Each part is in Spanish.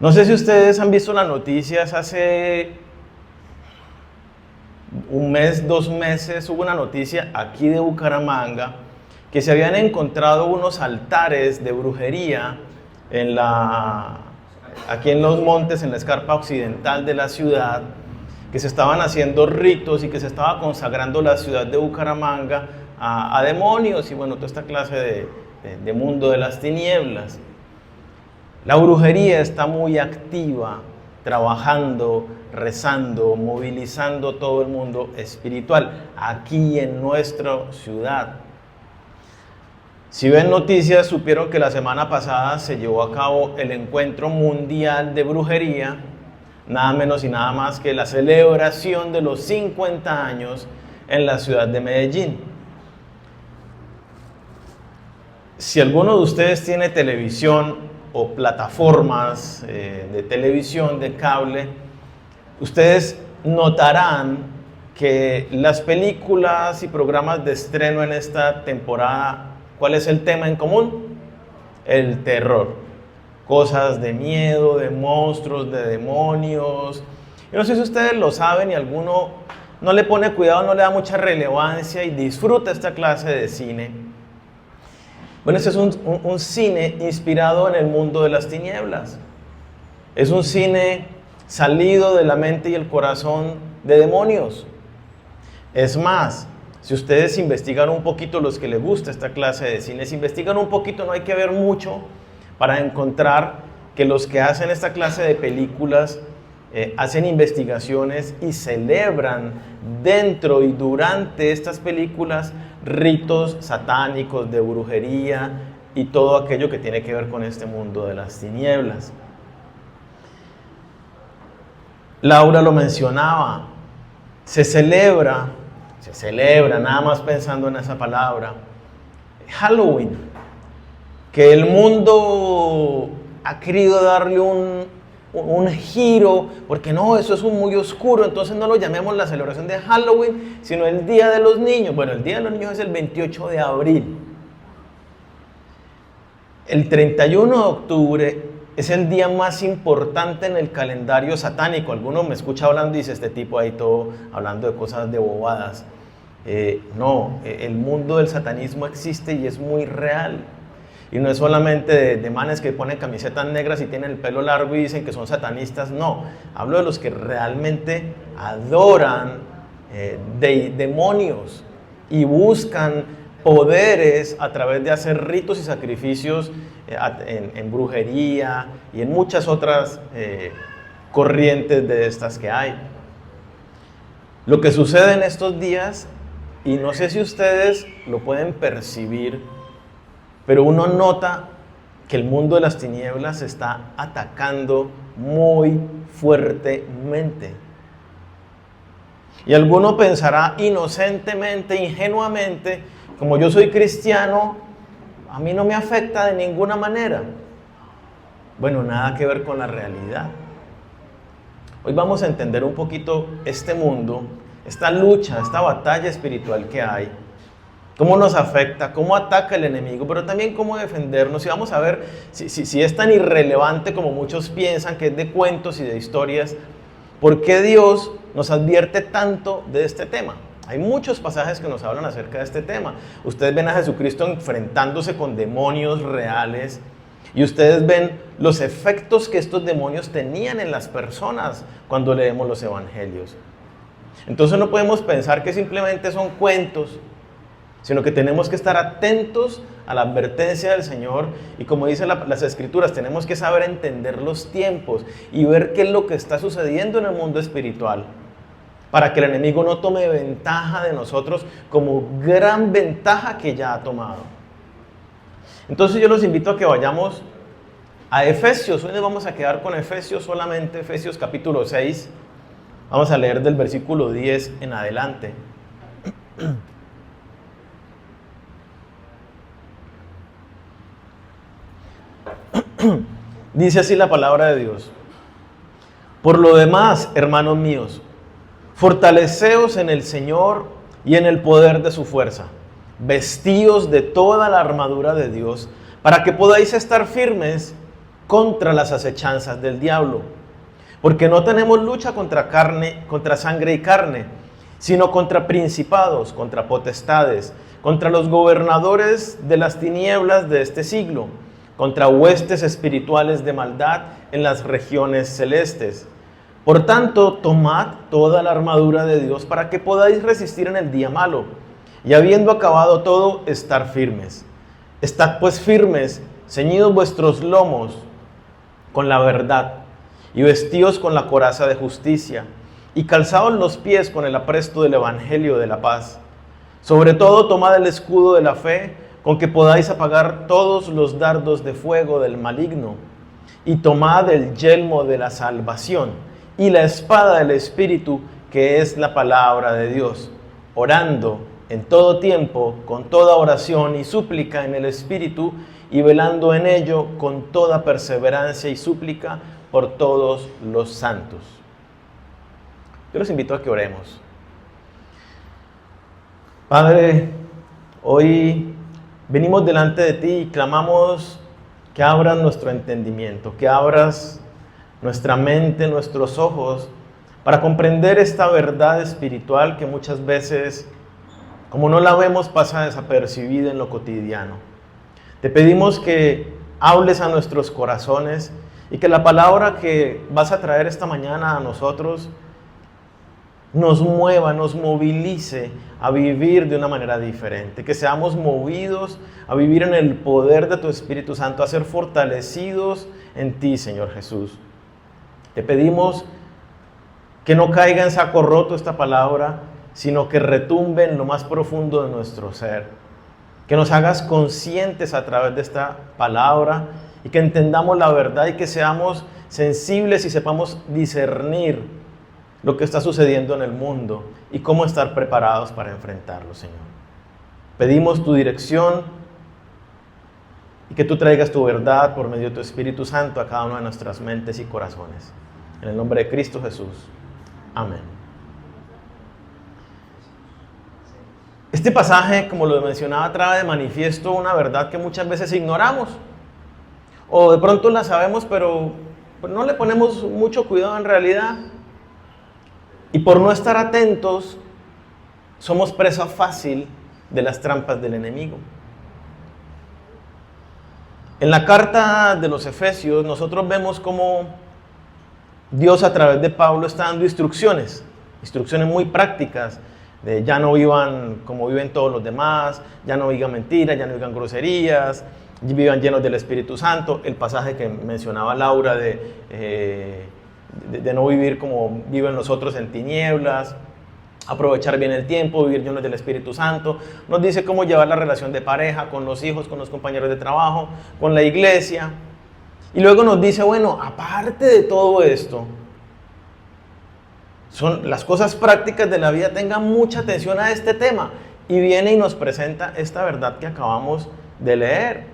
No sé si ustedes han visto las noticias, hace un mes, 2 meses, hubo una noticia aquí de Bucaramanga que se habían encontrado unos altares de brujería aquí en los montes, en la escarpa occidental de la ciudad, que se estaban haciendo ritos y que se estaba consagrando la ciudad de Bucaramanga a demonios y bueno, toda esta clase de mundo de las tinieblas. La brujería está muy activa, trabajando, rezando, movilizando todo el mundo espiritual aquí en nuestra ciudad. Si ven noticias, supieron que la semana pasada se llevó a cabo el Encuentro Mundial de Brujería, nada menos y nada más que la celebración de los 50 años en la ciudad de Medellín. Si alguno de ustedes tiene televisión o plataformas de televisión, de cable, ustedes notarán que las películas y programas de estreno en esta temporada, ¿cuál es el tema en común? El terror. Cosas de miedo, de monstruos, de demonios. Yo no sé si ustedes lo saben y alguno no le pone cuidado, no le da mucha relevancia y disfruta esta clase de cine. Bueno, este es un cine inspirado en el mundo de las tinieblas. Es un cine salido de la mente y el corazón de demonios. Es más, si ustedes investigan un poquito, los que les gusta esta clase de cine, si investigan un poquito, no hay que ver mucho para encontrar que los que hacen esta clase de películas hacen investigaciones y celebran dentro y durante estas películas ritos satánicos de brujería y todo aquello que tiene que ver con este mundo de las tinieblas. Laura lo mencionaba, se celebra, nada más pensando en esa palabra, Halloween, que el mundo ha querido darle un giro, porque no, eso es muy oscuro, entonces no lo llamemos la celebración de Halloween, sino el Día de los Niños. Bueno, el Día de los Niños es el 28 de abril. El 31 de octubre es el día más importante en el calendario satánico. Alguno me escucha hablando y dice, este tipo ahí todo hablando de cosas de bobadas. No, el mundo del satanismo existe y es muy real. Y no es solamente de manes que ponen camisetas negras y tienen el pelo largo y dicen que son satanistas, no. Hablo de los que realmente adoran demonios y buscan poderes a través de hacer ritos y sacrificios en brujería y en muchas otras corrientes de estas que hay. Lo que sucede en estos días, y no sé si ustedes lo pueden percibir, pero uno nota que el mundo de las tinieblas se está atacando muy fuertemente. Y alguno pensará inocentemente, ingenuamente, como yo soy cristiano, a mí no me afecta de ninguna manera. Bueno, nada que ver con la realidad. Hoy vamos a entender un poquito este mundo, esta lucha, esta batalla espiritual que hay. Cómo nos afecta, cómo ataca el enemigo, pero también cómo defendernos. Y vamos a ver si es tan irrelevante como muchos piensan, que es de cuentos y de historias, ¿por qué Dios nos advierte tanto de este tema? Hay muchos pasajes que nos hablan acerca de este tema. Ustedes ven a Jesucristo enfrentándose con demonios reales y ustedes ven los efectos que estos demonios tenían en las personas cuando leemos los evangelios. Entonces no podemos pensar que simplemente son cuentos, sino que tenemos que estar atentos a la advertencia del Señor y, como dicen las Escrituras, tenemos que saber entender los tiempos y ver qué es lo que está sucediendo en el mundo espiritual para que el enemigo no tome ventaja de nosotros como gran ventaja que ya ha tomado. Entonces yo los invito a que vayamos a Efesios. Hoy nos vamos a quedar con Efesios solamente, Efesios capítulo 6. Vamos a leer del versículo 10 en adelante. Dice así la palabra de Dios: por lo demás, hermanos míos, fortaleceos en el Señor y en el poder de su fuerza, vestíos de toda la armadura de Dios, para que podáis estar firmes contra las acechanzas del diablo. Porque no tenemos lucha contra sangre y carne, sino contra principados, contra potestades, contra los gobernadores de las tinieblas de este siglo, contra huestes espirituales de maldad en las regiones celestes. Por tanto, tomad toda la armadura de Dios para que podáis resistir en el día malo, y habiendo acabado todo, estar firmes. Estad pues firmes, ceñidos vuestros lomos con la verdad, y vestíos con la coraza de justicia, y calzaos los pies con el apresto del evangelio de la paz. Sobre todo, tomad el escudo de la fe, con que podáis apagar todos los dardos de fuego del maligno, y tomad el yelmo de la salvación, y la espada del Espíritu, que es la palabra de Dios, orando en todo tiempo, con toda oración y súplica en el Espíritu, y velando en ello con toda perseverancia y súplica por todos los santos. Yo los invito a que oremos. Padre, hoy venimos delante de ti y clamamos que abras nuestro entendimiento, que abras nuestra mente, nuestros ojos, para comprender esta verdad espiritual que muchas veces, como no la vemos, pasa desapercibida en lo cotidiano. Te pedimos que hables a nuestros corazones y que la palabra que vas a traer esta mañana a nosotros nos mueva, nos movilice a vivir de una manera diferente, que seamos movidos a vivir en el poder de tu Espíritu Santo, a ser fortalecidos en ti, Señor Jesús. Te pedimos que no caiga en saco roto esta palabra, sino que retumbe en lo más profundo de nuestro ser, que nos hagas conscientes a través de esta palabra y que entendamos la verdad y que seamos sensibles y sepamos discernir lo que está sucediendo en el mundo y cómo estar preparados para enfrentarlo, Señor. Pedimos tu dirección y que tú traigas tu verdad por medio de tu Espíritu Santo a cada una de nuestras mentes y corazones. En el nombre de Cristo Jesús. Amén. Este pasaje, como lo mencionaba, trae de manifiesto una verdad que muchas veces ignoramos. O de pronto la sabemos, pero no le ponemos mucho cuidado en realidad. Y por no estar atentos, somos presa fácil de las trampas del enemigo. En la carta de los Efesios, nosotros vemos cómo Dios a través de Pablo está dando instrucciones muy prácticas, de ya no vivan como viven todos los demás, ya no digan mentiras, ya no digan groserías, vivan llenos del Espíritu Santo. El pasaje que mencionaba Laura de no vivir como viven los otros en tinieblas, aprovechar bien el tiempo, vivir llenos del Espíritu Santo. Nos dice cómo llevar la relación de pareja con los hijos, con los compañeros de trabajo, con la iglesia. Y luego nos dice, bueno, aparte de todo esto, son las cosas prácticas de la vida, tengan mucha atención a este tema. Y viene y nos presenta esta verdad que acabamos de leer.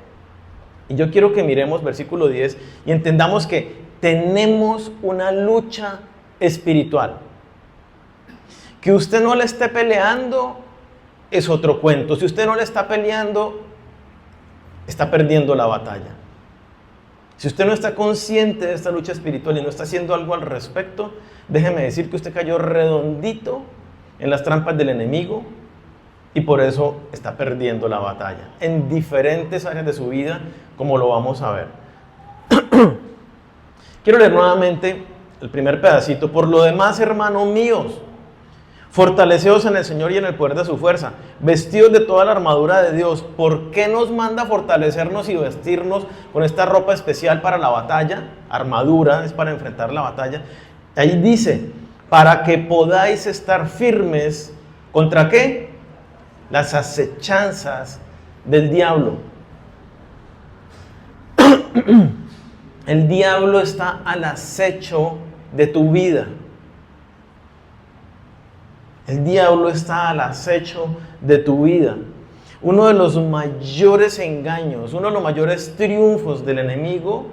Y yo quiero que miremos versículo 10 y entendamos que tenemos una lucha espiritual. Que usted no le esté peleando es otro cuento. Si usted no le está peleando, está perdiendo la batalla. Si usted no está consciente de esta lucha espiritual y no está haciendo algo al respecto, déjeme decir que usted cayó redondito en las trampas del enemigo y por eso está perdiendo la batalla en diferentes áreas de su vida, como lo vamos a ver. Quiero leer nuevamente el primer pedacito. Por lo demás, hermanos míos, fortaleceos en el Señor y en el poder de su fuerza, vestidos de toda la armadura de Dios. ¿Por qué nos manda fortalecernos y vestirnos con esta ropa especial para la batalla? Armadura es para enfrentar la batalla. Ahí dice, para que podáis estar firmes, ¿contra qué? Las acechanzas del diablo. El diablo está al acecho de tu vida. El diablo está al acecho de tu vida. Uno de los mayores engaños, uno de los mayores triunfos del enemigo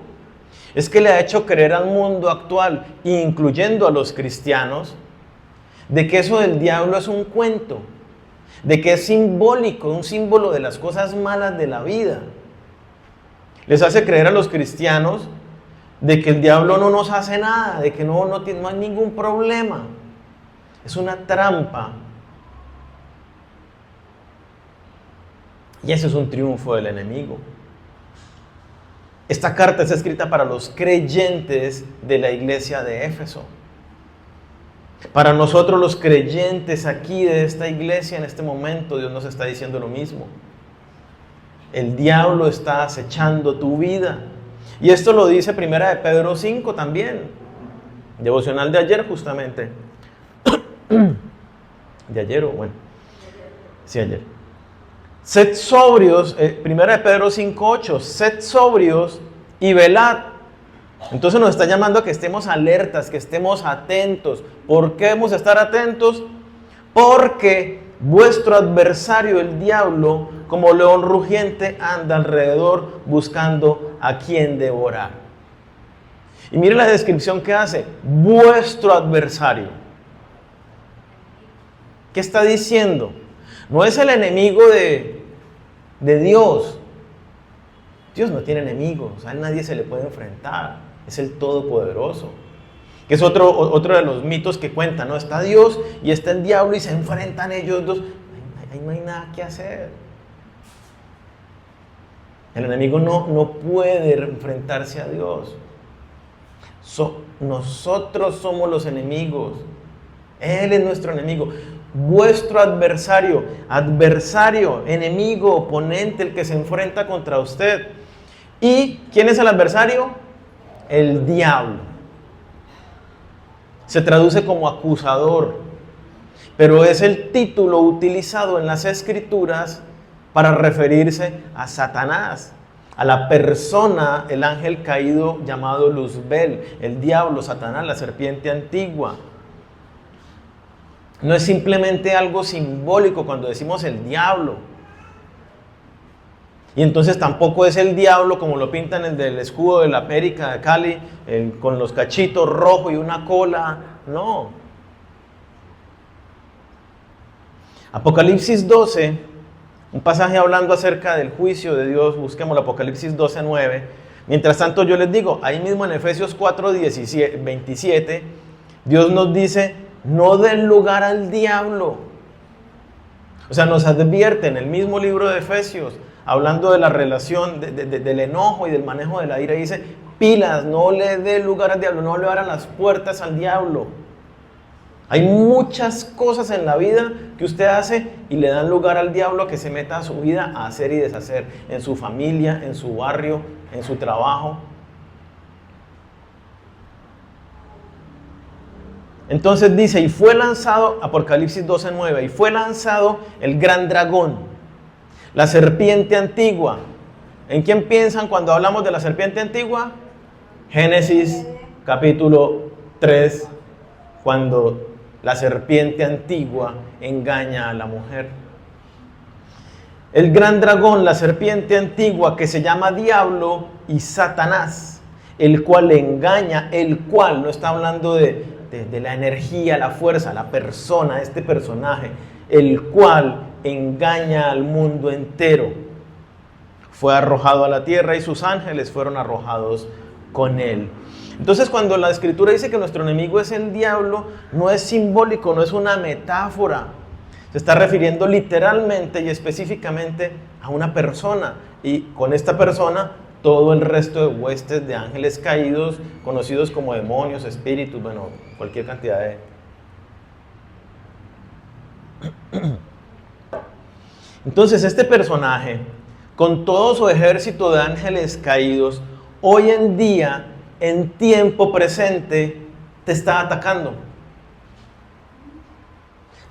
es que le ha hecho creer al mundo actual, incluyendo a los cristianos, de que eso del diablo es un cuento, de que es simbólico, un símbolo de las cosas malas de la vida. Les hace creer a los cristianos de que el diablo no nos hace nada, de que no hay ningún problema. Es una trampa. Y ese es un triunfo del enemigo. Esta carta es escrita para los creyentes de la iglesia de Éfeso. Para nosotros los creyentes aquí de esta iglesia en este momento, Dios nos está diciendo lo mismo. El diablo está acechando tu vida. Y esto lo dice Primera de Pedro 5 también. Devocional de ayer justamente. ¿De ayer o bueno? Sí, ayer. Sed sobrios, Primera de Pedro 5:8, sed sobrios y velad. Entonces nos está llamando a que estemos alertas, que estemos atentos. ¿Por qué debemos estar atentos? Porque vuestro adversario, el diablo, como león rugiente, anda alrededor buscando a quien devorar. Y mire la descripción que hace, vuestro adversario. ¿Qué está diciendo? No es el enemigo de Dios. Dios no tiene enemigos, a él nadie se le puede enfrentar. Es el Todopoderoso. Que es otro de los mitos que cuentan, ¿no? Está Dios y está el diablo y se enfrentan ellos dos. Ahí no hay nada que hacer. El enemigo no puede enfrentarse a Dios. Nosotros somos los enemigos. Él es nuestro enemigo. Vuestro adversario, enemigo, oponente, el que se enfrenta contra usted. ¿Y quién es el adversario? El diablo. Se traduce como acusador, pero es el título utilizado en las Escrituras para referirse a Satanás, a la persona, el ángel caído llamado Luzbel, el diablo, Satanás, la serpiente antigua. No es simplemente algo simbólico cuando decimos el diablo. Y entonces tampoco es el diablo como lo pintan el del escudo de la América de Cali, con los cachitos rojos y una cola. No. Apocalipsis 12, un pasaje hablando acerca del juicio de Dios. Busquemos el Apocalipsis 12, 9. Mientras tanto yo les digo, ahí mismo en Efesios 4, 27, Dios nos dice, no den lugar al diablo. O sea, nos advierte en el mismo libro de Efesios, hablando de la relación del enojo y del manejo de la ira, dice, pilas, no le dé lugar al diablo, no le abran las puertas al diablo. Hay muchas cosas en la vida que usted hace y le dan lugar al diablo a que se meta a su vida a hacer y deshacer, en su familia, en su barrio, en su trabajo. Entonces dice, y fue lanzado, Apocalipsis 12:9, y fue lanzado el gran dragón, la serpiente antigua. ¿En quién piensan cuando hablamos de la serpiente antigua? Génesis capítulo 3, cuando la serpiente antigua engaña a la mujer. El gran dragón, la serpiente antigua, que se llama Diablo y Satanás, el cual le engaña, el cual, no está hablando de la energía, la fuerza, la persona, este personaje, el cual engaña al mundo entero. Fue arrojado a la tierra y sus ángeles fueron arrojados con él. Entonces, cuando la Escritura dice que nuestro enemigo es el diablo, no es simbólico, no es una metáfora. Se está refiriendo literalmente y específicamente a una persona. Y con esta persona, todo el resto de huestes de ángeles caídos, conocidos como demonios, espíritus, bueno, cualquier cantidad de... Entonces, este personaje, con todo su ejército de ángeles caídos, hoy en día, en tiempo presente, te está atacando.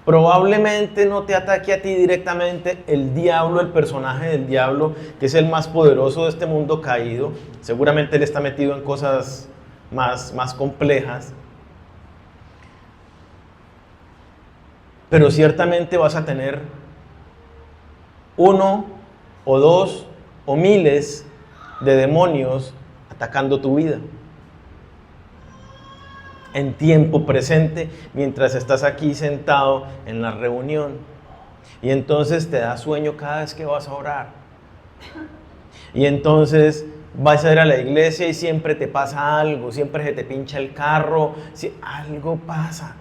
Probablemente no te ataque a ti directamente el diablo, el personaje del diablo, que es el más poderoso de este mundo caído. Seguramente él está metido en cosas más complejas. Pero ciertamente vas a tener uno o dos o miles de demonios atacando tu vida en tiempo presente, mientras estás aquí sentado en la reunión. Y entonces te da sueño cada vez que vas a orar. Y entonces vas a ir a la iglesia y siempre te pasa algo, siempre se te pincha el carro, si algo pasa.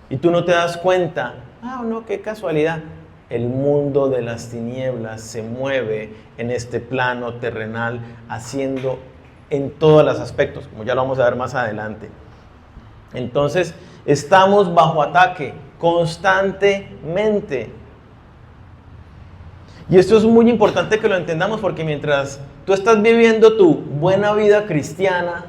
Y tú no te das cuenta, no, qué casualidad. El mundo de las tinieblas se mueve en este plano terrenal, haciendo en todos los aspectos, como ya lo vamos a ver más adelante. Entonces, estamos bajo ataque constantemente. Y esto es muy importante que lo entendamos, porque mientras tú estás viviendo tu buena vida cristiana,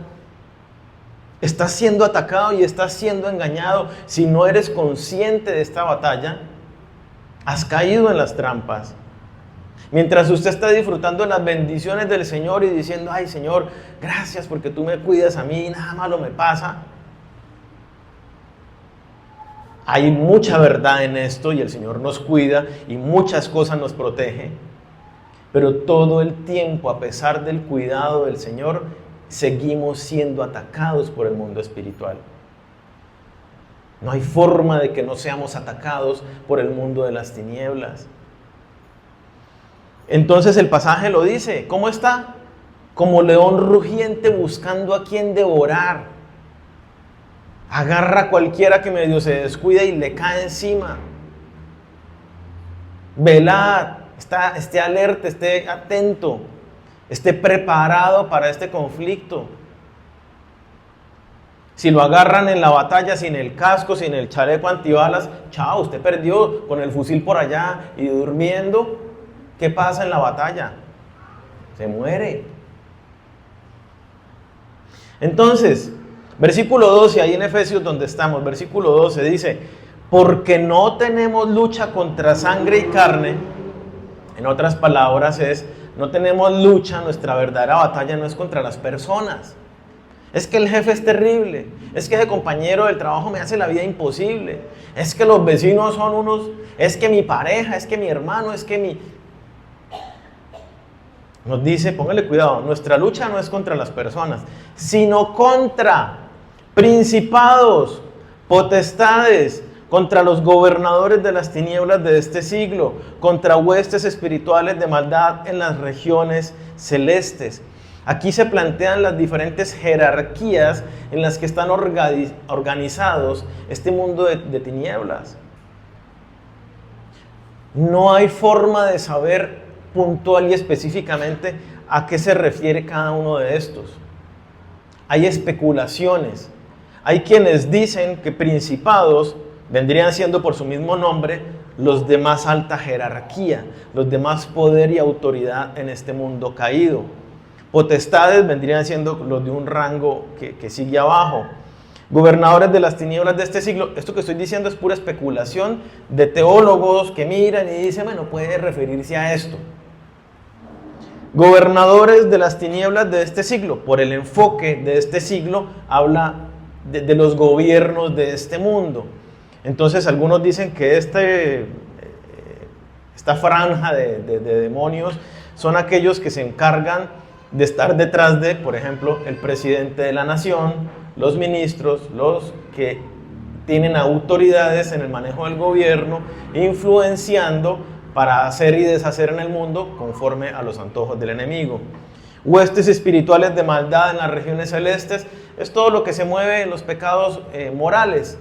estás siendo atacado y estás siendo engañado. Si no eres consciente de esta batalla, has caído en las trampas. Mientras usted está disfrutando de las bendiciones del Señor y diciendo, ay Señor, gracias porque tú me cuidas a mí, nada malo me pasa. Hay mucha verdad en esto y el Señor nos cuida y muchas cosas nos protege. Pero todo el tiempo, a pesar del cuidado del Señor, seguimos siendo atacados por el mundo espiritual. No hay forma de que no seamos atacados por el mundo de las tinieblas. Entonces el pasaje lo dice, ¿cómo está? Como león rugiente buscando a quien devorar. Agarra a cualquiera que medio se descuida y le cae encima. Velad, esté alerta, esté atento, esté preparado para este conflicto. Si lo agarran en la batalla sin el casco, sin el chaleco antibalas, chao, usted perdió con el fusil por allá y durmiendo. ¿Qué pasa en la batalla? Se muere. Entonces, versículo 12, ahí en Efesios donde estamos, versículo 12 dice, porque no tenemos lucha contra sangre y carne. En otras palabras no tenemos lucha, nuestra verdadera batalla no es contra las personas. Es que el jefe es terrible, es que ese compañero del trabajo me hace la vida imposible, es que los vecinos son unos, es que mi pareja, es que mi hermano, es que mi... Nos dice, póngale cuidado, nuestra lucha no es contra las personas, sino contra principados, potestades, contra los gobernadores de las tinieblas de este siglo, contra huestes espirituales de maldad en las regiones celestes. Aquí se plantean las diferentes jerarquías en las que están organizados este mundo de tinieblas. No hay forma de saber puntual y específicamente a qué se refiere cada uno de estos. Hay especulaciones. Hay quienes dicen que principados vendrían siendo por su mismo nombre los de más alta jerarquía, los de más poder y autoridad en este mundo caído. Potestades vendrían siendo los de un rango que sigue abajo. Gobernadores de las tinieblas de este siglo. Esto que estoy diciendo es pura especulación de teólogos que miran y dicen, bueno, puede referirse a esto. Gobernadores de las tinieblas de este siglo. Por el enfoque de este siglo habla de los gobiernos de este mundo. Entonces algunos dicen que esta franja de demonios son aquellos que se encargan de estar detrás de, por ejemplo, el presidente de la nación, los ministros, los que tienen autoridades en el manejo del gobierno, influenciando para hacer y deshacer en el mundo conforme a los antojos del enemigo. Huestes espirituales de maldad en las regiones celestes es todo lo que se mueve en los pecados morales,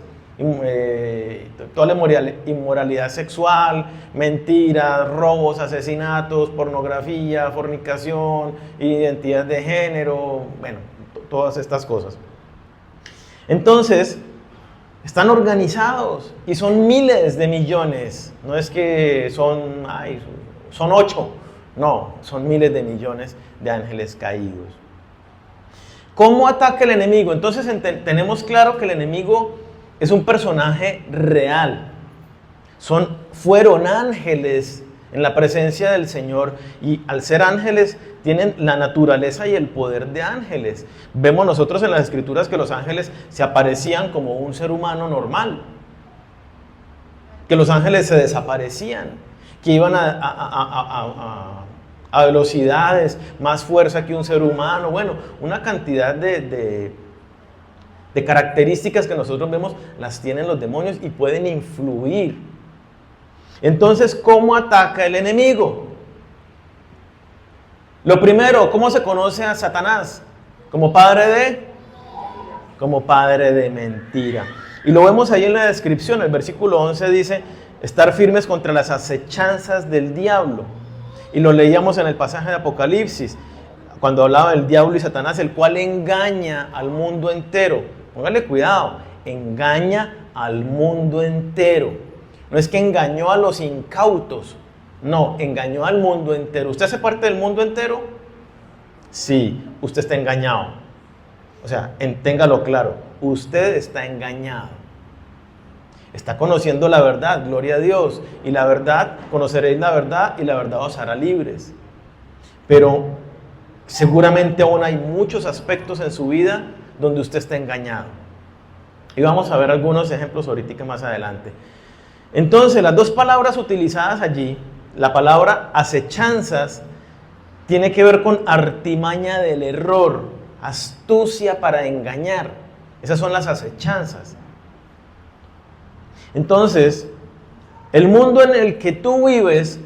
toda la inmoralidad sexual, mentiras, robos, asesinatos, pornografía, fornicación, identidad de género, bueno, todas estas cosas. Entonces, están organizados y son miles de millones, no es que son 8, no, son miles de millones de ángeles caídos. ¿Cómo ataca el enemigo? Entonces tenemos claro que el enemigo es un personaje real. Fueron ángeles en la presencia del Señor y al ser ángeles tienen la naturaleza y el poder de ángeles. Vemos nosotros en las Escrituras que los ángeles se aparecían como un ser humano normal, que los ángeles se desaparecían, que iban a velocidades, más fuerza que un ser humano. Bueno, una cantidad de características que nosotros vemos las tienen los demonios y pueden influir. Entonces, ¿cómo ataca el enemigo? Lo primero, ¿cómo se conoce a Satanás? Como padre de mentira. Y lo vemos ahí en la descripción. El versículo 11 dice, estar firmes contra las acechanzas del diablo. Y lo leíamos en el pasaje de Apocalipsis, cuando hablaba del diablo y Satanás, el cual engaña al mundo entero. Póngale cuidado, engaña al mundo entero. No es que engañó a los incautos, no, engañó al mundo entero. ¿Usted hace parte del mundo entero? Sí, usted está engañado. O sea, téngalo claro, usted está engañado. Está conociendo la verdad, gloria a Dios. Y la verdad, conoceréis la verdad y la verdad os hará libres. Pero seguramente aún hay muchos aspectos en su vida donde usted está engañado. Y vamos a ver algunos ejemplos ahorita más adelante. Entonces, las dos palabras utilizadas allí, la palabra acechanzas, tiene que ver con artimaña del error, astucia para engañar. Esas son las acechanzas. Entonces, el mundo en el que tú vives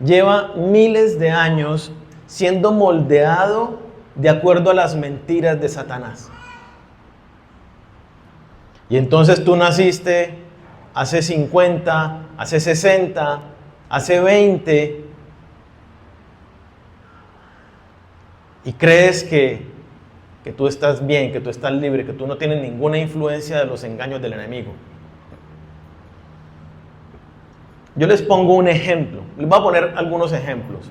lleva miles de años siendo moldeado de acuerdo a las mentiras de Satanás. Y entonces tú naciste hace 50, hace 60, hace 20, y crees que tú estás bien, que tú estás libre, que tú no tienes ninguna influencia de los engaños del enemigo. Yo les pongo un ejemplo, les voy a poner algunos ejemplos.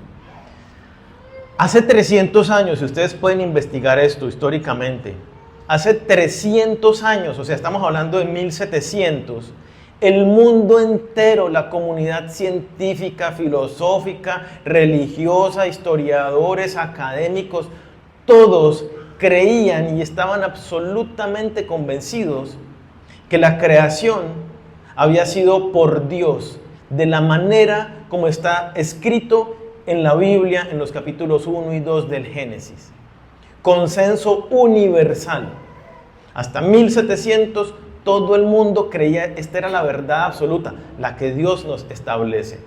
Hace 300 años, si ustedes pueden investigar esto históricamente, hace 300 años, o sea, estamos hablando de 1700, el mundo entero, la comunidad científica, filosófica, religiosa, historiadores, académicos, todos creían y estaban absolutamente convencidos que la creación había sido por Dios, de la manera como está escrito en la Biblia, en los capítulos 1 y 2 del Génesis. Consenso universal. Hasta 1700 todo el mundo creía, esta era la verdad absoluta, la que Dios nos establece.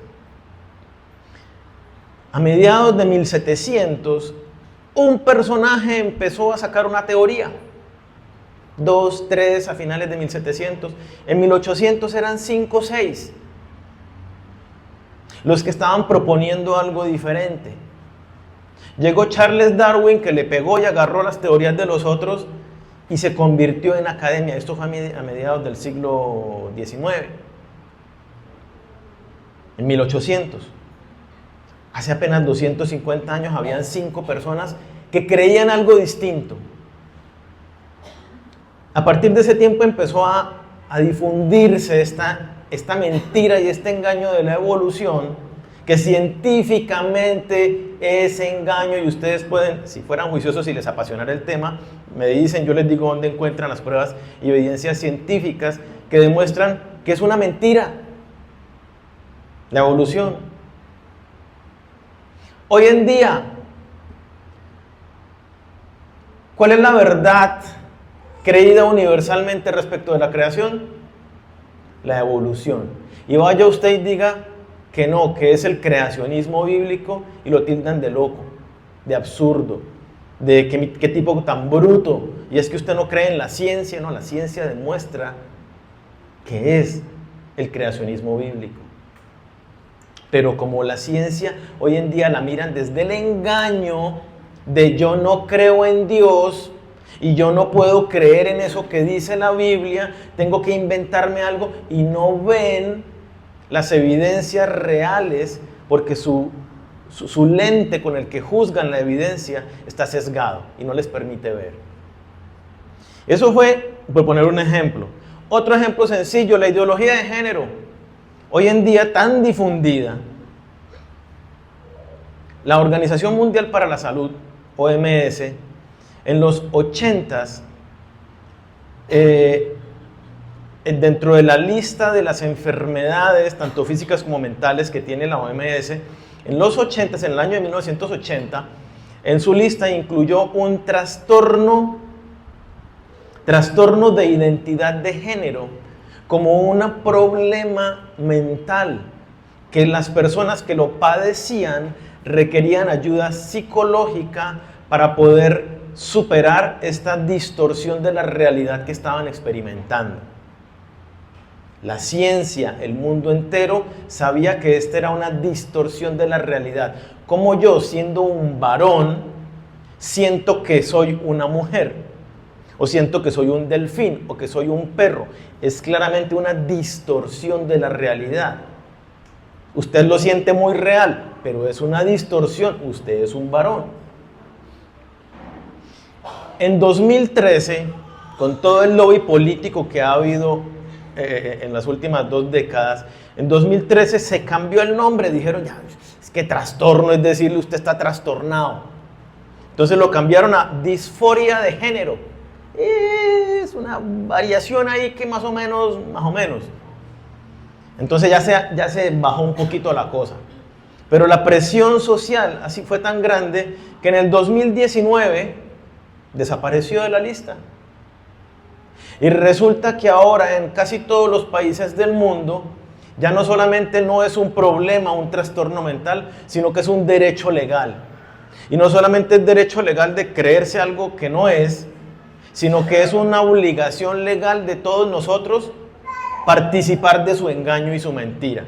A mediados de 1700, un personaje empezó a sacar una teoría. 2, 3 a finales de 1700. En 1800 eran 5, 6. Los que estaban proponiendo algo diferente. Llegó Charles Darwin, que le pegó y agarró las teorías de los otros y se convirtió en academia. Esto fue a mediados del siglo XIX. En 1800. Hace apenas 250 años habían 5 personas que creían algo distinto. A partir de ese tiempo empezó a difundirse esta mentira y este engaño de la evolución, que científicamente es engaño, y ustedes pueden, si fueran juiciosos y les apasionara el tema, me dicen, yo les digo dónde encuentran las pruebas y evidencias científicas que demuestran que es una mentira la evolución. Hoy en día, ¿cuál es la verdad creída universalmente respecto de la creación? La evolución. Y vaya usted y diga que no, que es el creacionismo bíblico, y lo tildan de loco, de absurdo, de qué tipo tan bruto. Y es que usted no cree en la ciencia. No, la ciencia demuestra que es el creacionismo bíblico. Pero como la ciencia hoy en día la miran desde el engaño de yo no creo en Dios y yo no puedo creer en eso que dice la Biblia, tengo que inventarme algo, y no ven las evidencias reales porque su lente con el que juzgan la evidencia está sesgado y no les permite ver. Eso fue, por poner un ejemplo. Otro ejemplo sencillo, la ideología de género. Hoy en día tan difundida. La Organización Mundial para la Salud, OMS, en los 80s, dentro de la lista de las enfermedades, tanto físicas como mentales, que tiene la OMS, en los 80s, en el año de 1980, en su lista incluyó un trastorno de identidad de género, como un problema mental que las personas que lo padecían requerían ayuda psicológica para poder superar esta distorsión de la realidad que estaban experimentando. La ciencia, el mundo entero, sabía que esta era una distorsión de la realidad. Como yo, siendo un varón, siento que soy una mujer, o siento que soy un delfín, o que soy un perro. Es claramente una distorsión de la realidad. Usted lo siente muy real, pero es una distorsión. Usted es un varón. En 2013, con todo el lobby político que ha habido en las últimas 2 décadas, en 2013 se cambió el nombre. Dijeron, ya, es que trastorno es decirle usted está trastornado. Entonces lo cambiaron a disforia de género. Es una variación ahí que más o menos. Entonces ya se bajó un poquito la cosa. Pero la presión social así fue tan grande que en el 2019 desapareció de la lista. Y resulta que ahora en casi todos los países del mundo ya no solamente no es un problema, un trastorno mental, sino que es un derecho legal. Y no solamente es derecho legal de creerse algo que no es, sino que es una obligación legal de todos nosotros participar de su engaño y su mentira.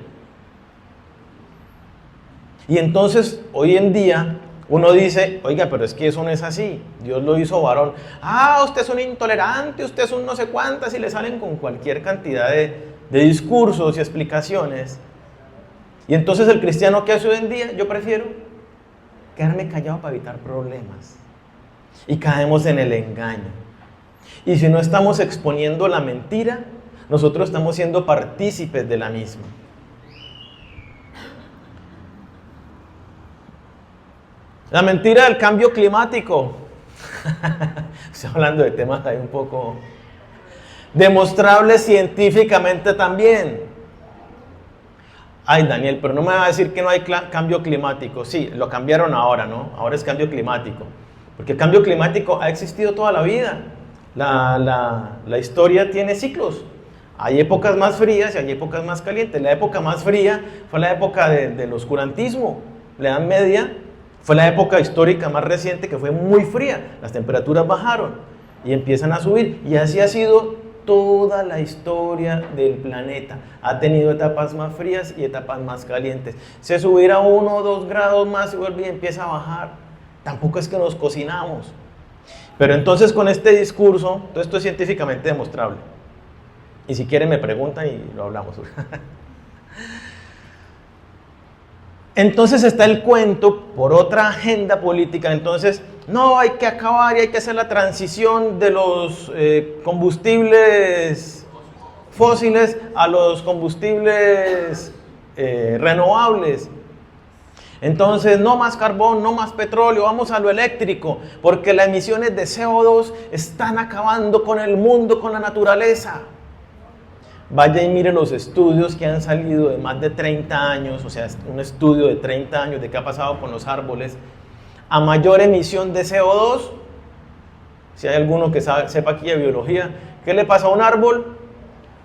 Y entonces, hoy en día, uno dice, oiga, pero es que eso no es así. Dios lo hizo varón. Ah, usted es un intolerante, usted es un no sé cuántas, y le salen con cualquier cantidad de discursos y explicaciones. Y entonces el cristiano, ¿qué hace hoy en día? Yo prefiero quedarme callado para evitar problemas. Y caemos en el engaño. Y si no estamos exponiendo la mentira, nosotros estamos siendo partícipes de la misma. La mentira del cambio climático. Estoy hablando de temas ahí un poco demostrables científicamente también. Ay, Daniel, pero no me va a decir que no hay cambio climático. Sí, lo cambiaron ahora, ¿no? Ahora es cambio climático. Porque el cambio climático ha existido toda la vida. La historia tiene ciclos. Hay épocas más frías y hay épocas más calientes. La época más fría fue la época del oscurantismo, la Edad Media. Fue la época histórica más reciente que fue muy fría. Las temperaturas bajaron y empiezan a subir. Y así ha sido toda la historia del planeta. Ha tenido etapas más frías y etapas más calientes. Se subirá 1 o 2 grados más y vuelve y empieza a bajar. Tampoco es que nos cocinamos. Pero entonces con este discurso, todo esto es científicamente demostrable. Y si quieren me preguntan y lo hablamos. Entonces está el cuento por otra agenda política. Entonces, no, hay que acabar y hay que hacer la transición de los combustibles fósiles a los combustibles renovables. Entonces, no más carbón, no más petróleo, vamos a lo eléctrico, porque las emisiones de CO2 están acabando con el mundo, con la naturaleza. Vaya y mire los estudios que han salido de más de 30 años, o sea, un estudio de 30 años de qué ha pasado con los árboles. A mayor emisión de CO2, si hay alguno que sepa aquí de biología, ¿qué le pasa a un árbol?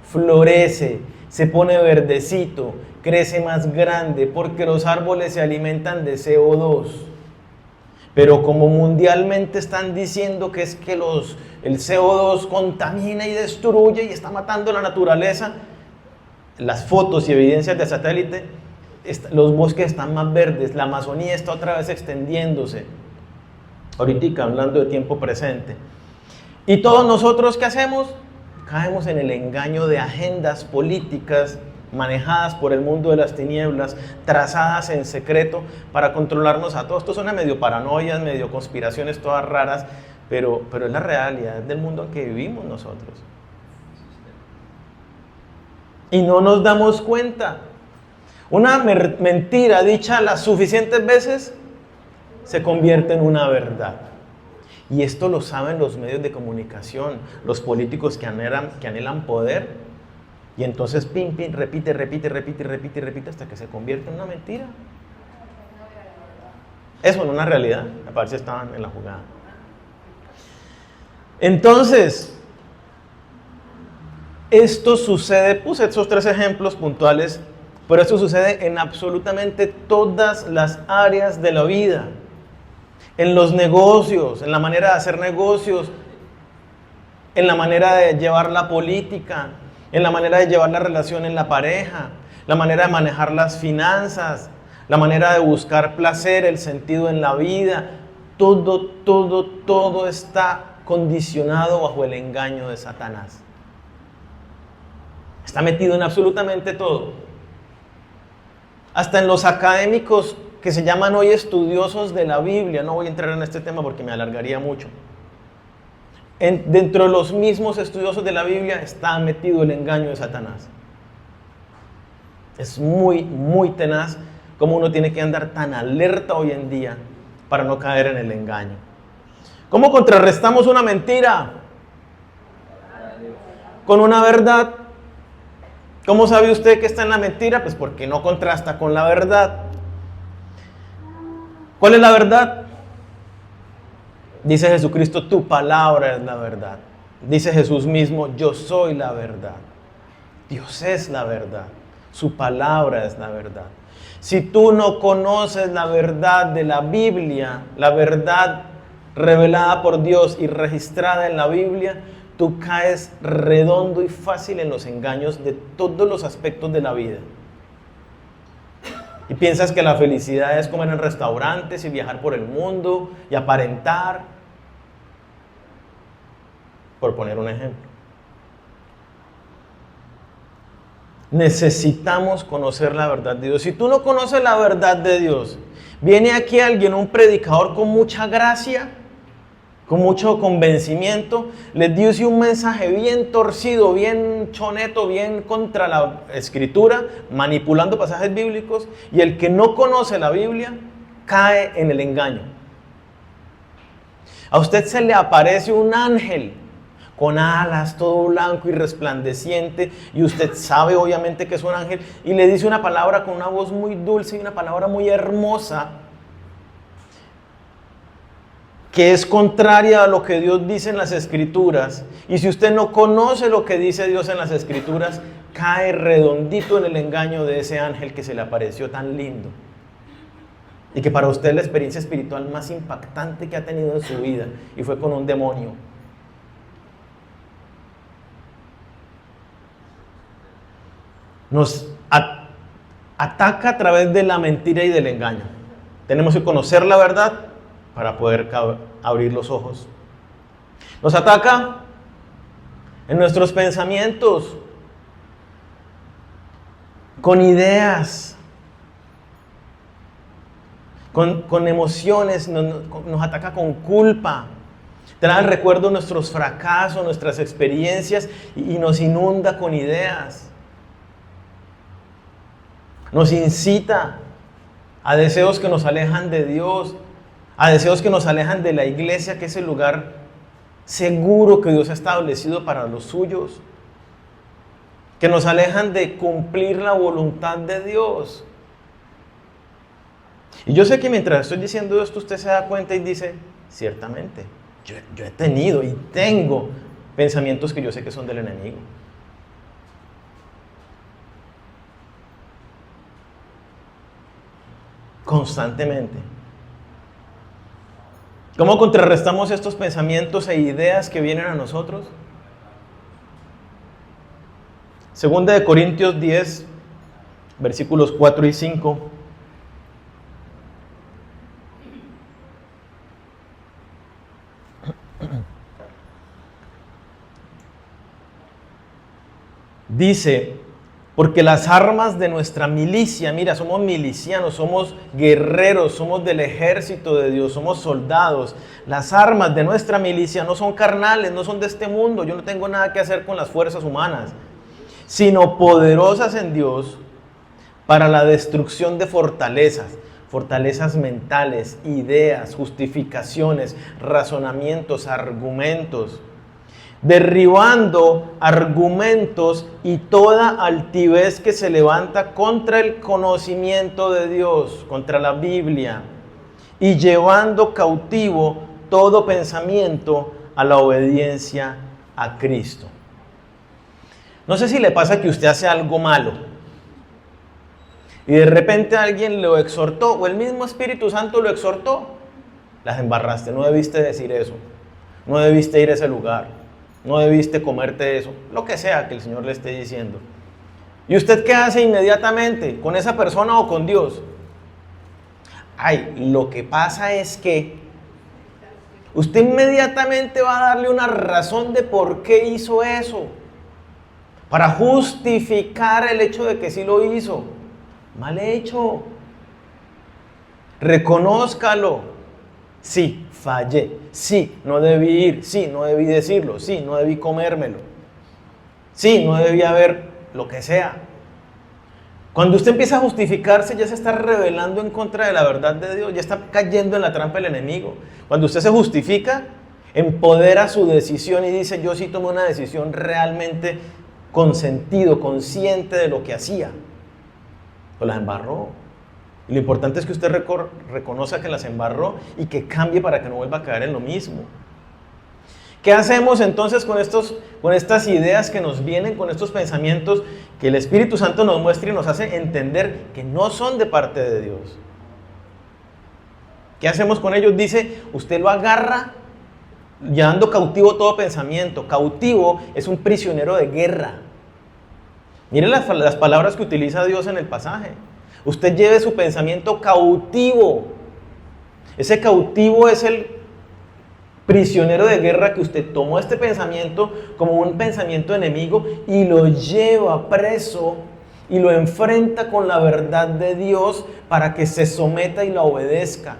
Florece, se pone verdecito, crece más grande, porque los árboles se alimentan de CO2. Pero como mundialmente están diciendo que es que el CO2 contamina y destruye y está matando la naturaleza, las fotos y evidencias de satélite, los bosques están más verdes, la Amazonía está otra vez extendiéndose. Ahorita hablando de tiempo presente. Y todos nosotros, ¿qué hacemos? Caemos en el engaño de agendas políticas manejadas por el mundo de las tinieblas, trazadas en secreto para controlarnos a todos. Esto suena medio paranoias, medio conspiraciones todas raras, pero es la realidad del mundo en que vivimos nosotros. Y no nos damos cuenta. Una mentira dicha las suficientes veces se convierte en una verdad. Y esto lo saben los medios de comunicación, los políticos que anhelan poder. Y entonces, repite hasta que se convierte en una mentira. Eso en una realidad, me parece que estaban en la jugada. Entonces, esto sucede, puse estos 3 ejemplos puntuales Pero esto sucede en absolutamente todas las áreas de la vida. En los negocios, en la manera de hacer negocios, en la manera de llevar la política, en la manera de llevar la relación en la pareja, la manera de manejar las finanzas, la manera de buscar placer, el sentido en la vida. Todo está condicionado bajo el engaño de Satanás. Está metido en absolutamente todo. Hasta en los académicos que se llaman hoy estudiosos de la Biblia. No voy a entrar en este tema porque me alargaría mucho. Dentro de los mismos estudiosos de la Biblia está metido el engaño de Satanás. Es muy, muy tenaz cómo uno tiene que andar tan alerta hoy en día para no caer en el engaño. ¿Cómo contrarrestamos una mentira? Con una verdad. ¿Cómo sabe usted que está en la mentira? Pues porque no contrasta con la verdad. ¿Cuál es la verdad? Dice Jesucristo, tu palabra es la verdad. Dice Jesús mismo, yo soy la verdad. Dios es la verdad. Su palabra es la verdad. Si tú no conoces la verdad de la Biblia, la verdad revelada por Dios y registrada en la Biblia, tú caes redondo y fácil en los engaños de todos los aspectos de la vida. Y piensas que la felicidad es comer en restaurantes y viajar por el mundo y aparentar. Por poner un ejemplo. Necesitamos conocer la verdad de Dios. Si tú no conoces la verdad de Dios, viene aquí alguien, un predicador con mucha gracia, con mucho convencimiento, les dice un mensaje bien torcido, bien choneto, bien contra la Escritura, manipulando pasajes bíblicos, y el que no conoce la Biblia cae en el engaño. A usted se le aparece un ángel con alas, todo blanco y resplandeciente, y usted sabe obviamente que es un ángel, y le dice una palabra con una voz muy dulce y una palabra muy hermosa, que es contraria a lo que Dios dice en las Escrituras. Y si usted no conoce lo que dice Dios en las Escrituras, cae redondito en el engaño de ese ángel que se le apareció tan lindo. Y que para usted es la experiencia espiritual más impactante que ha tenido en su vida, y fue con un demonio. Nos ataca a través de la mentira y del engaño. Tenemos que conocer la verdad para poder abrir los ojos. Nos ataca en nuestros pensamientos, con ideas, con emociones, nos ataca con culpa. Trae al recuerdo nuestros fracasos, nuestras experiencias y nos inunda con ideas. Nos incita a deseos que nos alejan de Dios, a deseos que nos alejan de la iglesia, que es el lugar seguro que Dios ha establecido para los suyos, que nos alejan de cumplir la voluntad de Dios. Y yo sé que mientras estoy diciendo esto, usted se da cuenta y dice, ciertamente, yo he tenido y tengo pensamientos que yo sé que son del enemigo. Constantemente. ¿Cómo contrarrestamos estos pensamientos e ideas que vienen a nosotros? Segunda de Corintios 10, versículos 4 y 5. Dice, porque las armas de nuestra milicia, mira, somos milicianos, somos guerreros, somos del ejército de Dios, somos soldados. Las armas de nuestra milicia no son carnales, no son de este mundo. Yo no tengo nada que hacer con las fuerzas humanas, sino poderosas en Dios para la destrucción de fortalezas mentales, ideas, justificaciones, razonamientos, argumentos, derribando argumentos y toda altivez que se levanta contra el conocimiento de Dios, contra la Biblia, y llevando cautivo todo pensamiento a la obediencia a Cristo. No sé si le pasa que usted hace algo malo y de repente alguien lo exhortó, o el mismo Espíritu Santo lo exhortó, las embarraste, no debiste decir eso, no debiste ir a ese lugar, no debiste comerte eso, lo que sea que el Señor le esté diciendo. ¿Y usted qué hace inmediatamente? ¿Con esa persona o con Dios? Ay, lo que pasa es que usted inmediatamente va a darle una razón de por qué hizo eso, para justificar el hecho de que sí lo hizo. Mal hecho. Reconózcalo. Sí, fallé. Sí, no debí ir. Sí, no debí decirlo. Sí, no debí comérmelo. Sí, no debí haber lo que sea. Cuando usted empieza a justificarse, ya se está rebelando en contra de la verdad de Dios, ya está cayendo en la trampa del enemigo. Cuando usted se justifica, empodera su decisión y dice, yo sí tomé una decisión realmente con sentido, consciente de lo que hacía. Pues las embarró. Y lo importante es que usted reconozca que las embarró y que cambie para que no vuelva a caer en lo mismo. ¿Qué hacemos entonces con estas ideas que nos vienen, con estos pensamientos que el Espíritu Santo nos muestra y nos hace entender que no son de parte de Dios? ¿Qué hacemos con ellos? Dice, usted lo agarra llevando cautivo todo pensamiento. Cautivo es un prisionero de guerra. Miren las palabras que utiliza Dios en el pasaje. Usted lleve su pensamiento cautivo. Ese cautivo es el prisionero de guerra que usted tomó este pensamiento como un pensamiento enemigo y lo lleva preso y lo enfrenta con la verdad de Dios para que se someta y la obedezca.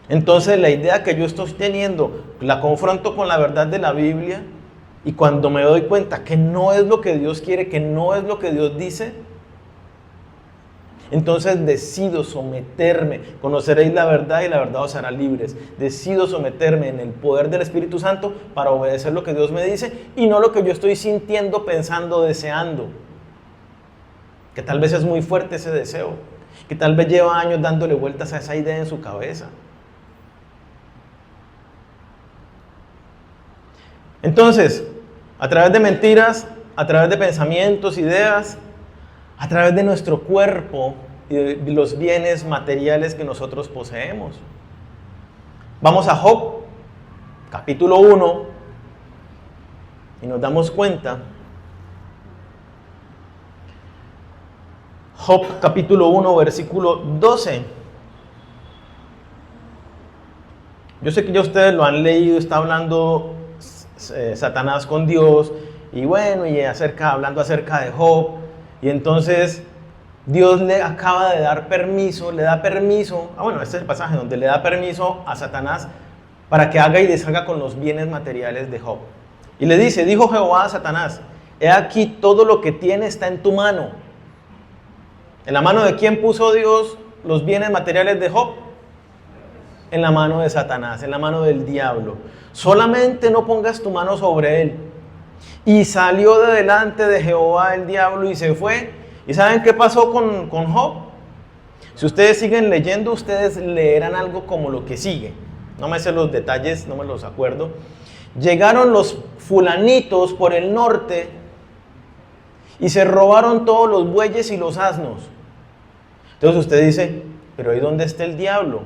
Entonces la idea que yo estoy teniendo, la confronto con la verdad de la Biblia y cuando me doy cuenta que no es lo que Dios quiere, que no es lo que Dios dice, entonces decido someterme. Conoceréis la verdad y la verdad os hará libres. Decido someterme en el poder del Espíritu Santo para obedecer lo que Dios me dice y no lo que yo estoy sintiendo, pensando, deseando. Que tal vez es muy fuerte ese deseo, que tal vez lleva años dándole vueltas a esa idea en su cabeza. Entonces, a través de mentiras, a través de pensamientos, ideas, a través de nuestro cuerpo y de los bienes materiales que nosotros poseemos. Vamos a Job, capítulo 1, y nos damos cuenta. Job, capítulo 1, versículo 12. Yo sé que ya ustedes lo han leído, está hablando Satanás con Dios, y bueno, y hablando acerca de Job. Y entonces Dios le acaba de dar permiso, este es el pasaje donde le da permiso a Satanás para que haga y deshaga con los bienes materiales de Job. Y le dice, dijo Jehová a Satanás, he aquí todo lo que tiene está en tu mano. ¿En la mano de quién puso Dios los bienes materiales de Job? En la mano de Satanás, en la mano del diablo. Solamente no pongas tu mano sobre él. Y salió de delante de Jehová el diablo y se fue. ¿Y saben qué pasó con Job? Si ustedes siguen leyendo, ustedes leerán algo como lo que sigue. No me sé los detalles, no me los acuerdo. Llegaron los fulanitos por el norte y se robaron todos los bueyes y los asnos. Entonces usted dice, pero ¿y dónde está el diablo?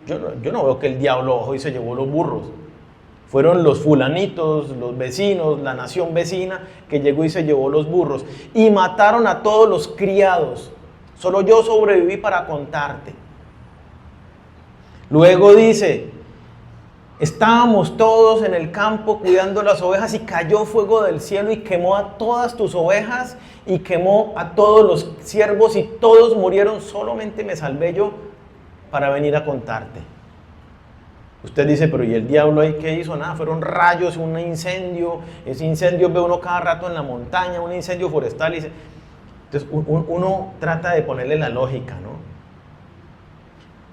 Yo no veo que el diablo bajó y se llevó los burros. Fueron los fulanitos, los vecinos, la nación vecina que llegó y se llevó los burros. Y mataron a todos los criados. Solo yo sobreviví para contarte. Luego dice, estábamos todos en el campo cuidando las ovejas y cayó fuego del cielo y quemó a todas tus ovejas y quemó a todos los siervos y todos murieron. Solamente me salvé yo para venir a contarte. Usted dice, pero ¿y el diablo ahí qué hizo? Nada, fueron rayos, un incendio. Ese incendio ve uno cada rato en la montaña, un incendio forestal. Entonces uno trata de ponerle la lógica, ¿no?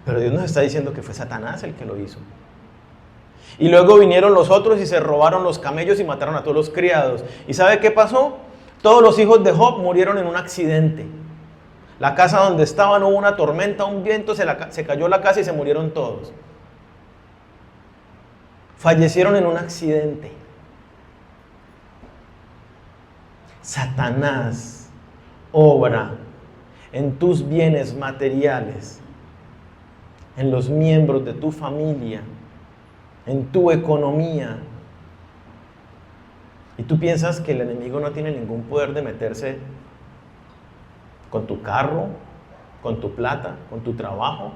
Pero Dios nos está diciendo que fue Satanás el que lo hizo. Y luego vinieron los otros y se robaron los camellos y mataron a todos los criados. ¿Y sabe qué pasó? Todos los hijos de Job murieron en un accidente. La casa donde estaban, hubo una tormenta, un viento, se cayó la casa y se murieron todos. Fallecieron en un accidente. Satanás obra en tus bienes materiales, en los miembros de tu familia, en tu economía. Y tú piensas que el enemigo no tiene ningún poder de meterse con tu carro, con tu plata, con tu trabajo.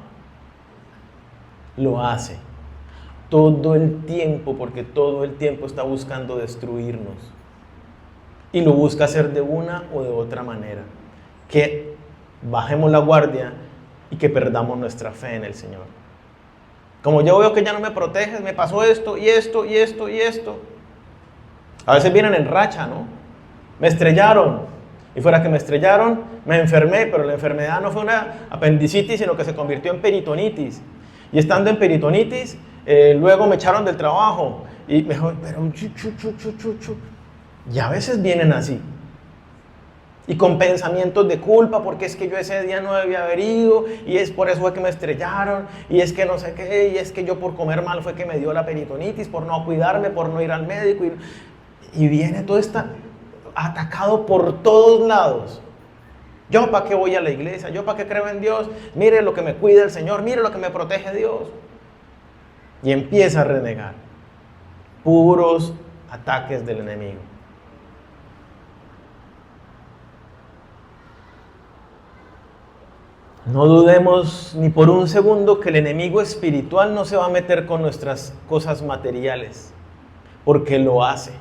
Lo hace todo el tiempo, porque todo el tiempo está buscando destruirnos. Y lo busca hacer de una o de otra manera. Que bajemos la guardia y que perdamos nuestra fe en el Señor. Como yo veo que ya no me proteges, me pasó esto y esto y esto y esto. A veces vienen en racha, ¿no? Me estrellaron. Y fuera que me estrellaron, me enfermé, pero la enfermedad no fue una apendicitis, sino que se convirtió en peritonitis. Y estando en peritonitis, luego me echaron del trabajo. Y me dijo, pero y a veces vienen así. Y con pensamientos de culpa, porque es que yo ese día no debía haber ido, y es por eso fue que me estrellaron, y es que no sé qué, y es que yo por comer mal fue que me dio la peritonitis, por no cuidarme, por no ir al médico. Y viene todo está atacado por todos lados. ¿Yo para qué voy a la iglesia? ¿Yo para qué creo en Dios? Mire lo que me cuida el Señor, mire lo que me protege Dios. Y empieza a renegar. Puros ataques del enemigo. No dudemos ni por un segundo que el enemigo espiritual no se va a meter con nuestras cosas materiales, porque lo hace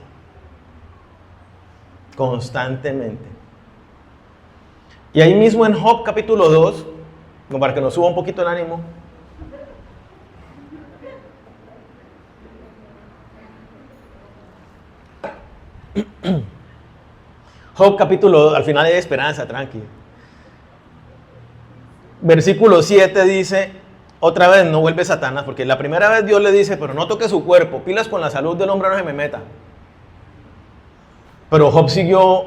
constantemente. Y ahí mismo en Job capítulo 2, como para que nos suba un poquito el ánimo, Job capítulo 2, al final hay esperanza, tranquilo. Versículo 7 dice, otra vez no vuelve Satanás, porque la primera vez Dios le dice, pero no toque su cuerpo, pilas con la salud del hombre, no se me meta. Pero Job siguió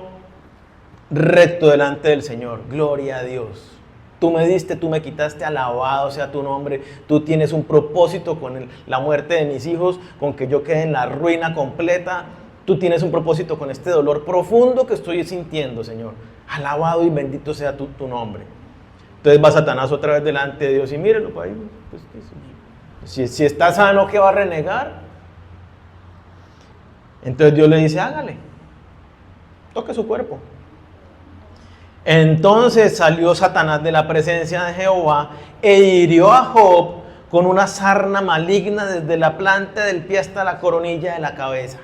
recto delante del Señor. Gloria a Dios. Tú me diste, tú me quitaste, alabado sea tu nombre. Tú tienes un propósito con la muerte de mis hijos, con que yo quede en la ruina completa. Tú tienes un propósito con este dolor profundo que estoy sintiendo, Señor. Alabado y bendito sea tu nombre. Entonces va Satanás otra vez delante de Dios y mírelo, pues, si está sano, ¿qué va a renegar? Entonces Dios le dice, hágale, toque su cuerpo. Entonces salió Satanás de la presencia de Jehová e hirió a Job con una sarna maligna desde la planta del pie hasta la coronilla de la cabeza.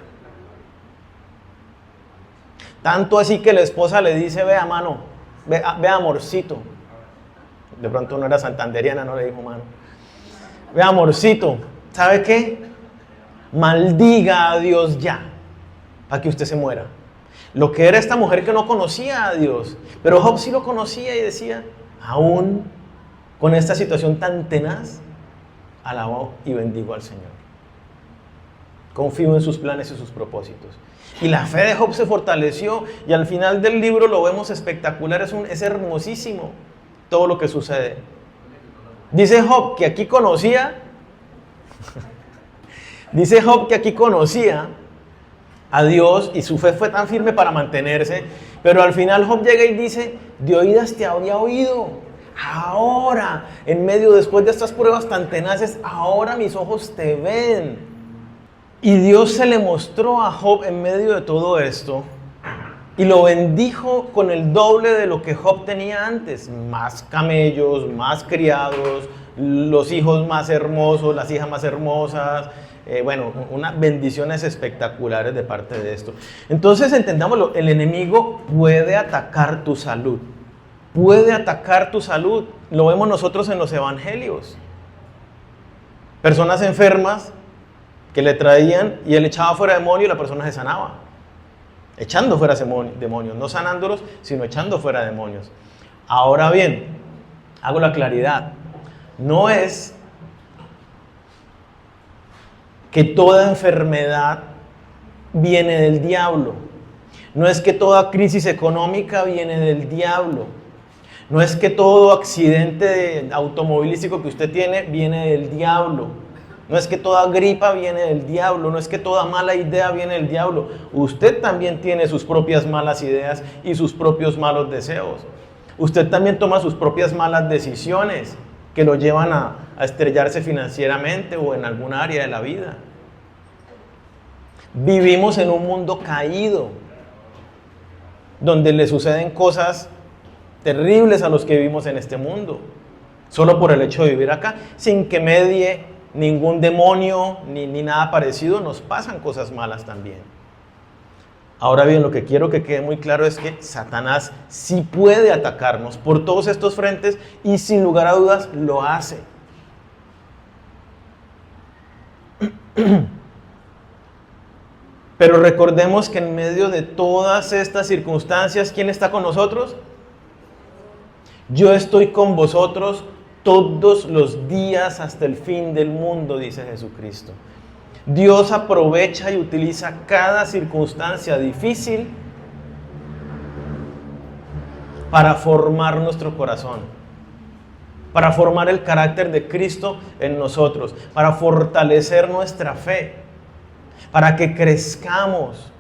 Tanto así que la esposa le dice, vea mano, vea amorcito. De pronto no era santanderiana, no le dijo mano. Vea amorcito, ¿sabe qué? Maldiga a Dios ya, para que usted se muera. Lo que era esta mujer que no conocía a Dios, pero Job sí lo conocía y decía, aún con esta situación tan tenaz, alabo y bendigo al Señor. Confío en sus planes y sus propósitos. Y la fe de Job se fortaleció y al final del libro lo vemos espectacular, es hermosísimo todo lo que sucede. Dice Job que aquí conocía a Dios y su fe fue tan firme para mantenerse, pero al final Job llega y dice, de oídas te había oído, ahora, en medio, después de estas pruebas tan tenaces, ahora mis ojos te ven. Y Dios se le mostró a Job en medio de todo esto y lo bendijo con el doble de lo que Job tenía antes, más camellos, más criados, los hijos más hermosos, las hijas más hermosas. Unas bendiciones espectaculares de parte de esto. Entonces entendámoslo, el enemigo puede atacar tu salud. Puede atacar tu salud. Lo vemos nosotros en los evangelios. Personas enfermas que le traían y él echaba fuera demonios y la persona se sanaba. Echando fuera demonios, no sanándolos, sino echando fuera demonios. Ahora bien, hago la claridad. No es que toda enfermedad viene del diablo. No es que toda crisis económica viene del diablo. No es que todo accidente automovilístico que usted tiene viene del diablo. No es que toda gripa viene del diablo, no es que toda mala idea viene del diablo. Usted también tiene sus propias malas ideas y sus propios malos deseos. Usted también toma sus propias malas decisiones que lo llevan a estrellarse financieramente o en algún área de la vida. Vivimos en un mundo caído, donde le suceden cosas terribles a los que vivimos en este mundo, solo por el hecho de vivir acá, sin que medie ningún demonio ni nada parecido, nos pasan cosas malas también. Ahora bien, lo que quiero que quede muy claro es que Satanás sí puede atacarnos por todos estos frentes y sin lugar a dudas lo hace. Pero recordemos que en medio de todas estas circunstancias, ¿quién está con nosotros? Yo estoy con vosotros todos los días hasta el fin del mundo, dice Jesucristo. Dios aprovecha y utiliza cada circunstancia difícil para formar nuestro corazón, para formar el carácter de Cristo en nosotros, para fortalecer nuestra fe, para que crezcamos,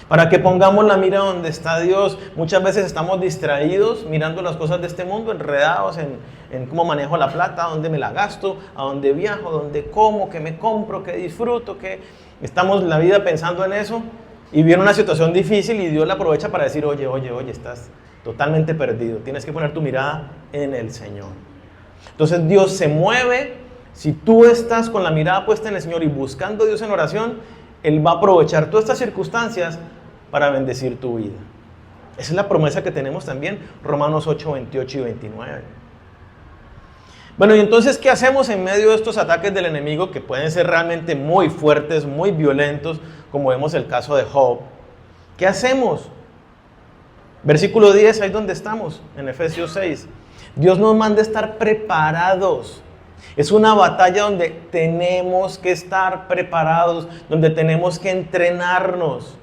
para que pongamos la mira donde está Dios. Muchas veces estamos distraídos mirando las cosas de este mundo, enredados en cómo manejo la plata, a dónde me la gasto, a dónde viajo, a dónde como, qué me compro, qué disfruto, qué... Estamos la vida pensando en eso y viene una situación difícil y Dios la aprovecha para decir, oye, estás totalmente perdido. Tienes que poner tu mirada en el Señor. Entonces Dios se mueve. Si tú estás con la mirada puesta en el Señor y buscando a Dios en oración, Él va a aprovechar todas estas circunstancias para bendecir tu vida. Esa es la promesa que tenemos también, Romanos 8, 28 y 29. Bueno, y entonces, ¿qué hacemos en medio de estos ataques del enemigo que pueden ser realmente muy fuertes, muy violentos, como vemos el caso de Job? ¿Qué hacemos? Versículo 10, ahí donde estamos, en Efesios 6. Dios nos manda estar preparados. Es una batalla donde tenemos que estar preparados, donde tenemos que entrenarnos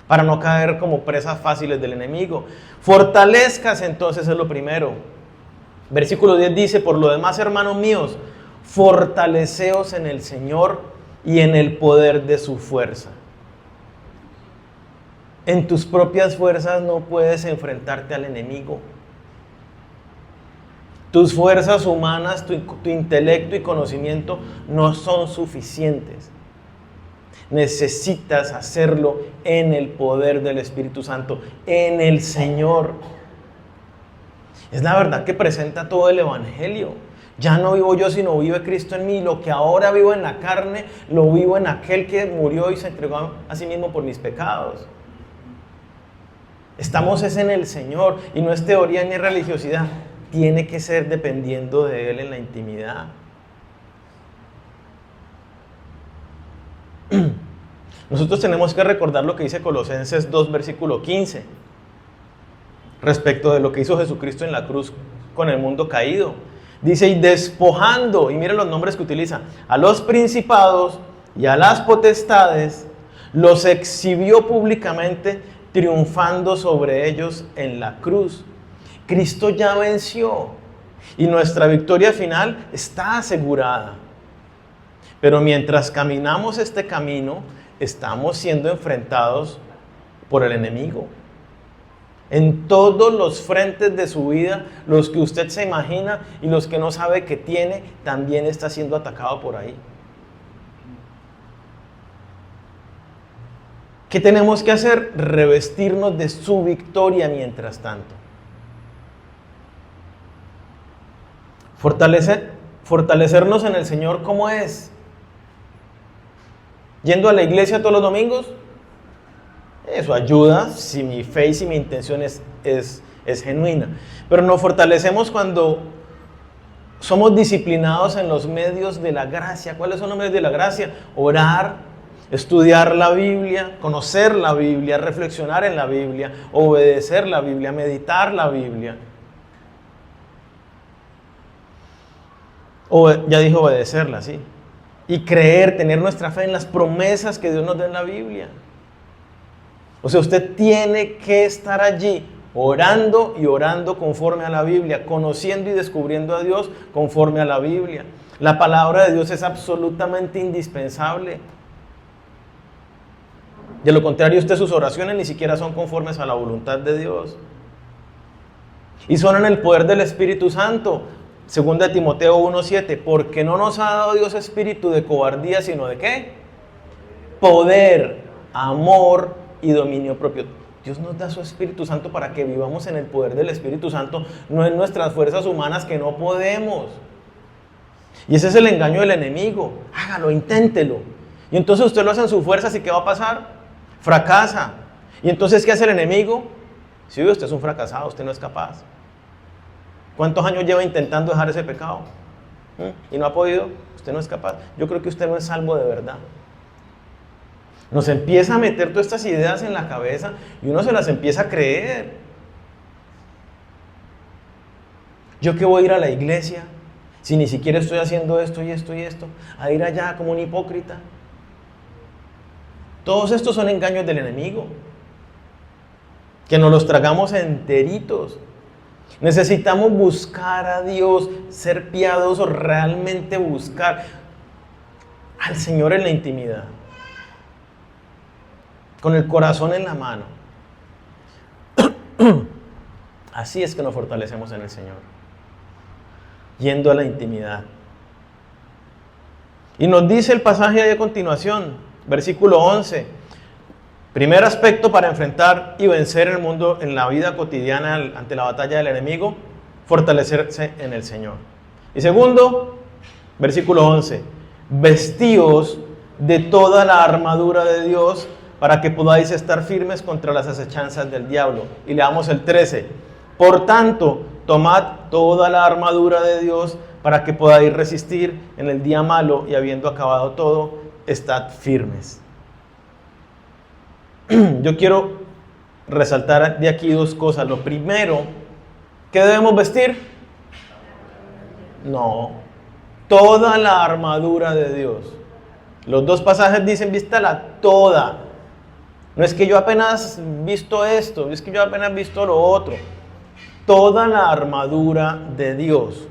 para no caer como presas fáciles del enemigo. Fortalezcas entonces es lo primero. Versículo 10 dice, por lo demás, hermanos míos, fortaleceos en el Señor y en el poder de su fuerza. En tus propias fuerzas no puedes enfrentarte al enemigo. Tus fuerzas humanas, tu intelecto y conocimiento no son suficientes. Necesitas hacerlo en el poder del Espíritu Santo, en el Señor. Es la verdad que presenta todo el Evangelio. Ya no vivo yo, sino vive Cristo en mí. Lo que ahora vivo en la carne, lo vivo en aquel que murió y se entregó a sí mismo por mis pecados. Estamos en el Señor y no es teoría ni religiosidad. Tiene que ser dependiendo de Él en la intimidad. Nosotros tenemos que recordar lo que dice Colosenses 2, versículo 15, respecto de lo que hizo Jesucristo en la cruz con el mundo caído. Dice, y despojando, y miren los nombres que utiliza, a los principados y a las potestades, los exhibió públicamente, triunfando sobre ellos en la cruz. Cristo ya venció y nuestra victoria final está asegurada. Pero mientras caminamos este camino, estamos siendo enfrentados por el enemigo. En todos los frentes de su vida, los que usted se imagina y los que no sabe que tiene, también está siendo atacado por ahí. ¿Qué tenemos que hacer? Revestirnos de su victoria mientras tanto. Fortalecernos en el Señor, ¿cómo es? ¿Yendo a la iglesia todos los domingos? Eso ayuda si mi fe y si mi intención es genuina. Pero nos fortalecemos cuando somos disciplinados en los medios de la gracia. ¿Cuáles son los medios de la gracia? Orar, estudiar la Biblia, conocer la Biblia, reflexionar en la Biblia, obedecer la Biblia, meditar la Biblia. Ya dije obedecerla, sí. Y creer, tener nuestra fe en las promesas que Dios nos da en la Biblia. O sea, usted tiene que estar allí orando y orando conforme a la Biblia, conociendo y descubriendo a Dios conforme a la Biblia. La palabra de Dios es absolutamente indispensable. De lo contrario, sus oraciones ni siquiera son conformes a la voluntad de Dios. Y son en el poder del Espíritu Santo. 2 Timoteo 1:7, porque no nos ha dado Dios espíritu de cobardía, sino de ¿qué? Poder, amor y dominio propio. Dios nos da su Espíritu Santo para que vivamos en el poder del Espíritu Santo, no en nuestras fuerzas humanas que no podemos. Y ese es el engaño del enemigo. Hágalo, inténtelo. Y entonces usted lo hace en sus fuerzas y ¿qué va a pasar? Fracasa. ¿Y entonces qué hace el enemigo? Si usted es un fracasado, usted no es capaz. ¿Cuántos años lleva intentando dejar ese pecado? ¿Y no ha podido? Usted no es capaz. Yo creo que usted no es salvo de verdad. Nos empieza a meter todas estas ideas en la cabeza y uno se las empieza a creer. ¿Yo qué voy a ir a la iglesia si ni siquiera estoy haciendo esto y esto y esto? A ir allá como un hipócrita. Todos estos son engaños del enemigo. Que nos los tragamos enteritos. Necesitamos buscar a Dios, ser piadosos, realmente buscar al Señor en la intimidad, con el corazón en la mano. Así es que nos fortalecemos en el Señor, yendo a la intimidad. Y nos dice el pasaje de continuación, versículo 11, primer aspecto para enfrentar y vencer el mundo en la vida cotidiana ante la batalla del enemigo, fortalecerse en el Señor. Y segundo, versículo 11, vestíos de toda la armadura de Dios para que podáis estar firmes contra las acechanzas del diablo. Y leamos el 13, por tanto, tomad toda la armadura de Dios para que podáis resistir en el día malo y habiendo acabado todo, estad firmes. Yo quiero resaltar de aquí dos cosas. Lo primero, ¿qué debemos vestir? No, toda la armadura de Dios. Los dos pasajes dicen vístala toda. No es que yo apenas visto esto, es que yo apenas visto lo otro. Toda la armadura de Dios.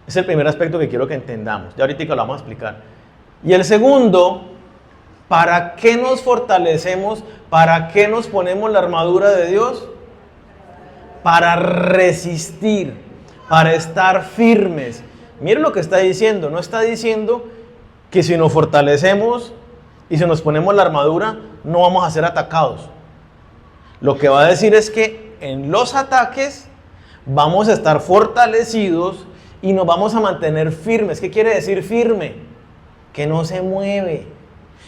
Es el primer aspecto que quiero que entendamos. Ya ahorita lo vamos a explicar. Y el segundo, ¿para qué nos fortalecemos? ¿Para qué nos ponemos la armadura de Dios? Para resistir, para estar firmes. Miren lo que está diciendo. No está diciendo que si nos fortalecemos y si nos ponemos la armadura, no vamos a ser atacados. Lo que va a decir es que en los ataques vamos a estar fortalecidos y nos vamos a mantener firmes. ¿Qué quiere decir firme? Que no se mueve,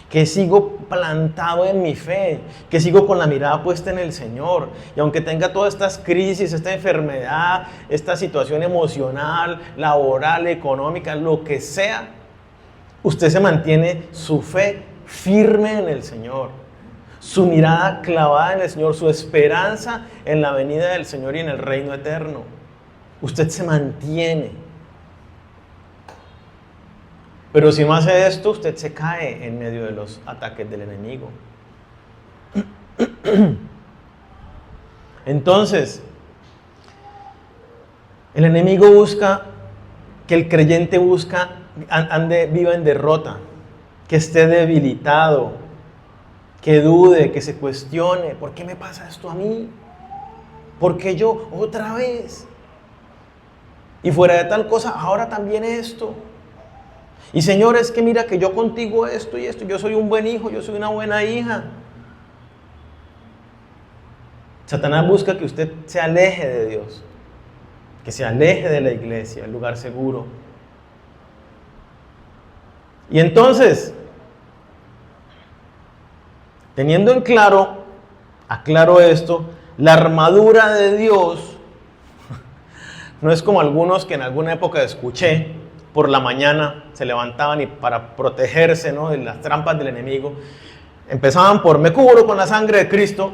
que sigo plantado en mi fe, que sigo con la mirada puesta en el Señor. Y aunque tenga todas estas crisis, esta enfermedad, esta situación emocional, laboral, económica, lo que sea, usted se mantiene su fe firme en el Señor, su mirada clavada en el Señor, su esperanza en la venida del Señor y en el reino eterno. Usted se mantiene. Pero si no hace esto, usted se cae en medio de los ataques del enemigo. Entonces, el enemigo busca que el creyente viva en derrota, que esté debilitado, que dude, que se cuestione. ¿Por qué me pasa esto a mí? ¿Por qué yo otra vez? Y fuera de tal cosa, ahora también esto. Y Señor, es que mira que yo contigo esto y esto, yo soy un buen hijo, yo soy una buena hija. Satanás busca que usted se aleje de Dios, que se aleje de la iglesia, el lugar seguro. Y entonces, teniendo en aclaro esto, la armadura de Dios no es como algunos que en alguna época escuché, por la mañana se levantaban y para protegerse, ¿no?, de las trampas del enemigo, empezaban por me cubro con la sangre de Cristo,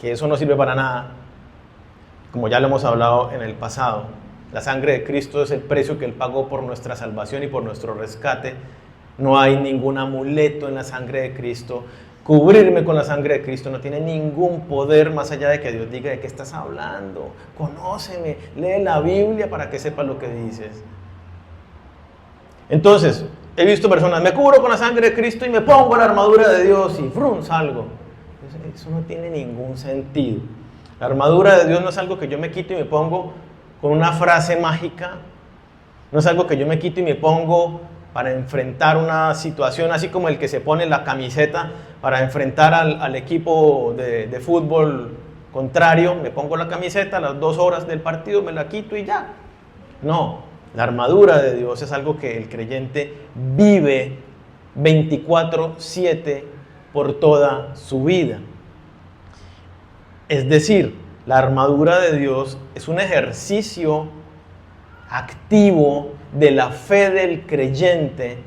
que eso no sirve para nada, como ya lo hemos hablado en el pasado. La sangre de Cristo es el precio que Él pagó por nuestra salvación y por nuestro rescate. No hay ningún amuleto en la sangre de Cristo. Cubrirme con la sangre de Cristo no tiene ningún poder más allá de que Dios diga de qué estás hablando. Conóceme, lee la Biblia para que sepas lo que dices. Entonces, he visto personas, me cubro con la sangre de Cristo y me pongo la armadura de Dios y ¡frum! Salgo. Eso no tiene ningún sentido. La armadura de Dios no es algo que yo me quito y me pongo con una frase mágica. No es algo que yo me quito y me pongo para enfrentar una situación, así como el que se pone la camiseta para enfrentar al equipo de fútbol contrario. Me pongo la camiseta a las 2 horas del partido, me la quito y ya. No, la armadura de Dios es algo que el creyente vive 24/7 por toda su vida. Es decir, la armadura de Dios es un ejercicio activo de la fe del creyente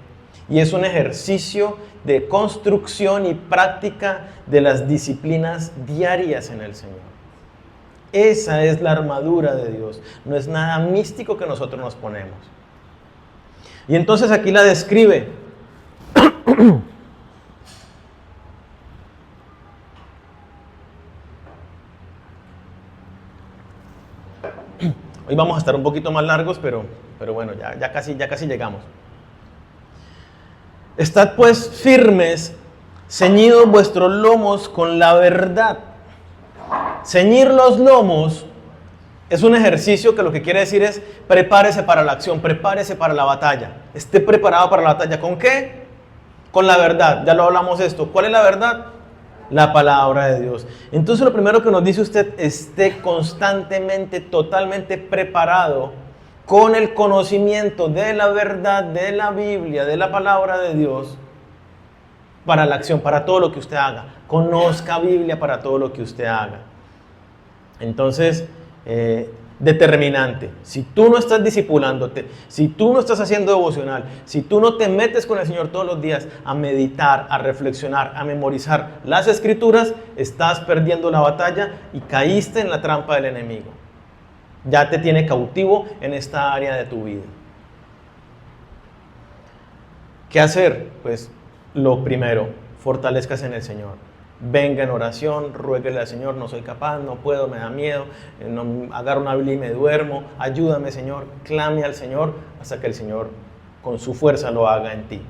y es un ejercicio de construcción y práctica de las disciplinas diarias en el Señor. Esa es la armadura de Dios, no es nada místico que nosotros nos ponemos. Y entonces aquí la describe. Hoy vamos a estar un poquito más largos, pero bueno, ya casi llegamos. Estad pues firmes, ceñidos vuestros lomos con la verdad. Ceñir los lomos es un ejercicio que lo que quiere decir es prepárese para la acción, prepárese para la batalla. Esté preparado para la batalla. ¿Con qué? Con la verdad. Ya lo hablamos esto. ¿Cuál es la verdad? La palabra de Dios. Entonces lo primero que nos dice usted, esté constantemente, totalmente preparado con el conocimiento de la verdad, de la Biblia, de la palabra de Dios para la acción, para todo lo que usted haga. Conozca Biblia para todo lo que usted haga. Entonces, determinante. Si tú no estás discipulándote, si tú no estás haciendo devocional, si tú no te metes con el Señor todos los días a meditar, a reflexionar, a memorizar las Escrituras, estás perdiendo la batalla y caíste en la trampa del enemigo. Ya te tiene cautivo en esta área de tu vida. ¿Qué hacer? Pues lo primero, fortalezcas en el Señor. Venga en oración, ruéguele al Señor, no soy capaz, no puedo, me da miedo, no, agarro una Biblia y me duermo, ayúdame Señor, clame al Señor hasta que el Señor con su fuerza lo haga en ti.